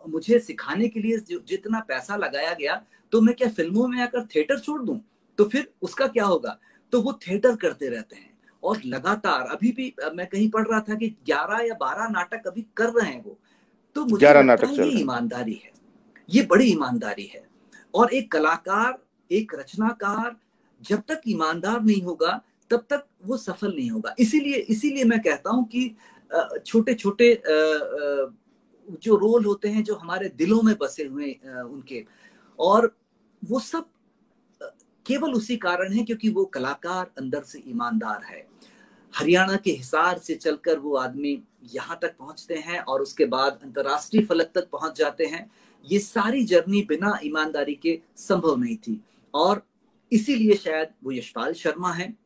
मुझे सिखाने के लिए जितना पैसा लगाया गया, तो मैं क्या फिल्मों में आकर थिएटर छोड़ दूं, तो फिर उसका क्या होगा। तो वो थिएटर करते रहते हैं और लगातार, अभी भी मैं कहीं पढ़ रहा था कि 11 या 12 नाटक अभी कर रहे हैं वो। तो मुझे 11 लगता नाटक है चल ये रहे हैं। ईमानदारी है, ये बड़ी ईमानदारी है। और एक कलाकार, एक रचनाकार जब तक ईमानदार नहीं होगा तब तक वो सफल नहीं होगा। इसीलिए इसीलिए मैं कहता हूं कि छोटे छोटे जो रोल होते हैं जो हमारे दिलों में बसे हुए उनके, और वो सब केवल उसी कारण है क्योंकि वो कलाकार अंदर से ईमानदार है। हरियाणा के हिसार से चलकर वो आदमी यहाँ तक पहुंचते हैं और उसके बाद अंतर्राष्ट्रीय फलक तक पहुंच जाते हैं। ये सारी जर्नी बिना ईमानदारी के संभव नहीं थी, और इसीलिए शायद वो यशपाल शर्मा हैं।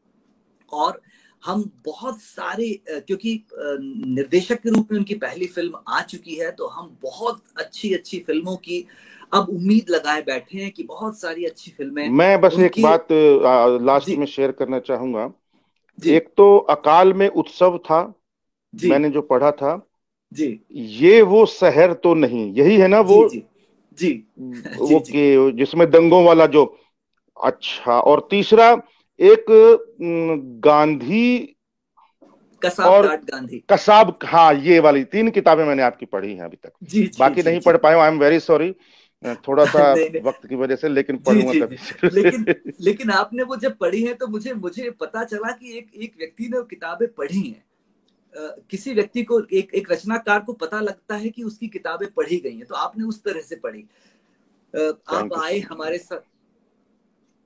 और हम बहुत सारे क्योंकि निर्देशक के रूप में उनकी पहली फिल्म आ चुकी है, तो हम बहुत अच्छी अच्छी फिल्मों की अब उम्मीद लगाए बैठे हैं कि बहुत सारी अच्छी फिल्में मैं बस एक उनकी। बात लास्ट जी में शेयर करना चाहूंगा। जी एक तो अकाल में उत्सव था, जी मैंने जो पढ़ा था, जी ये वो शहर तो नहीं, यही है ना वो, जी जी जी जी वो जी, के जिसमें दंगों वाला जो, अच्छा, और तीसरा एक गांधी कसाब और काट गांधी। कसाब, हाँ, ये वाली 3 किताबें मैंने आपकी पढ़ी हैं अभी तक। जी जी बाकी जी नहीं जी पढ़ पाया, आई एम वेरी सॉरी, थोड़ा सा नहीं नहीं, वक्त की वजह से, लेकिन जी पढ़ूंगा जी जी, कभी जरूर लेकिन से। लेकिन आपने वो जब पढ़ी है तो मुझे मुझे पता चला कि एक एक व्यक्ति ने वो किताबें पढ़ी हैं। किसी व्यक्ति को, एक रचनाकार को पता लगता है कि उसकी किताबें पढ़ी गई हैं, तो आपने उस तरह से पढ़ी। आप थैंक यू आए सो मच। हमारे साथ।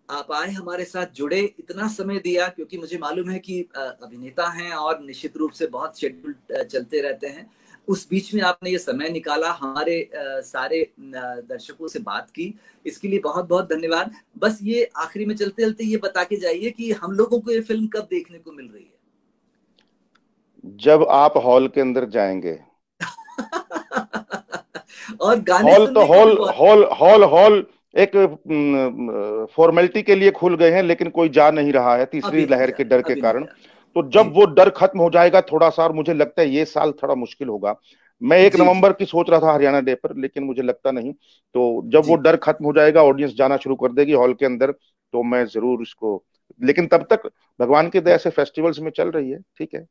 आप आए, हमारे साथ जुड़े, इतना समय दिया, क्योंकि मुझे मालूम है कि अभिनेता हैं और निश्चित रूप से बहुत शेड्यूल चलते रहते हैं। उस बीच में आपने ये समय निकाला, हमारे सारे दर्शकों से बात की, इसके लिए बहुत बहुत धन्यवाद। बस ये आखिरी में चलते चलते ये बता के जाइए कि हम लोगों को ये फिल्म कब देखने को मिल रही है? जब आप हॉल के अंदर जाएंगे। और गाने हॉल तो सुनने को भी हॉल बहुत। हॉल हॉल हॉल एक फॉर्मेलिटी के लिए खुल गए हैं, लेकिन कोई जा नहीं रहा है तीसरी अभी नहीं लहर जा के रहे, डर के अभी नहीं कारण। जा रहे। तो जी जब वो डर खत्म हो जाएगा थोड़ा सा, और मुझे लगता है ये साल थोड़ा मुश्किल होगा। मैं 1 नवंबर जी की सोच रहा था हरियाणा डे पर, लेकिन मुझे लगता नहीं। तो जब वो जी डर खत्म हो जाएगा, ऑडियंस जाना शुरू कर देगी हॉल के अंदर, तो मैं जरूर इसको। लेकिन तब तक भगवान की दया से फेस्टिवल्स में चल रही है, ठीक है।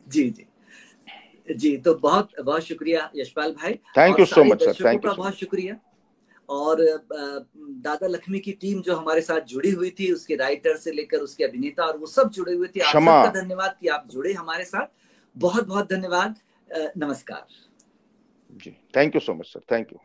जी जी जी जी। तो बहुत बहुत शुक्रिया यशपाल भाई, थैंक और यू सो सारे मच सर, दर्शकों थैंक यू का सो बहुत मच। शुक्रिया। और दादा लक्ष्मी की टीम जो हमारे साथ जुड़ी हुई थी, उसके राइटर से लेकर उसके अभिनेता, और वो सब जुड़े हुए थे, आप क्षमा। सबका धन्यवाद कि आप जुड़े हमारे साथ। बहुत बहुत धन्यवाद। नमस्कार। जी, thank you so much sir, thank you.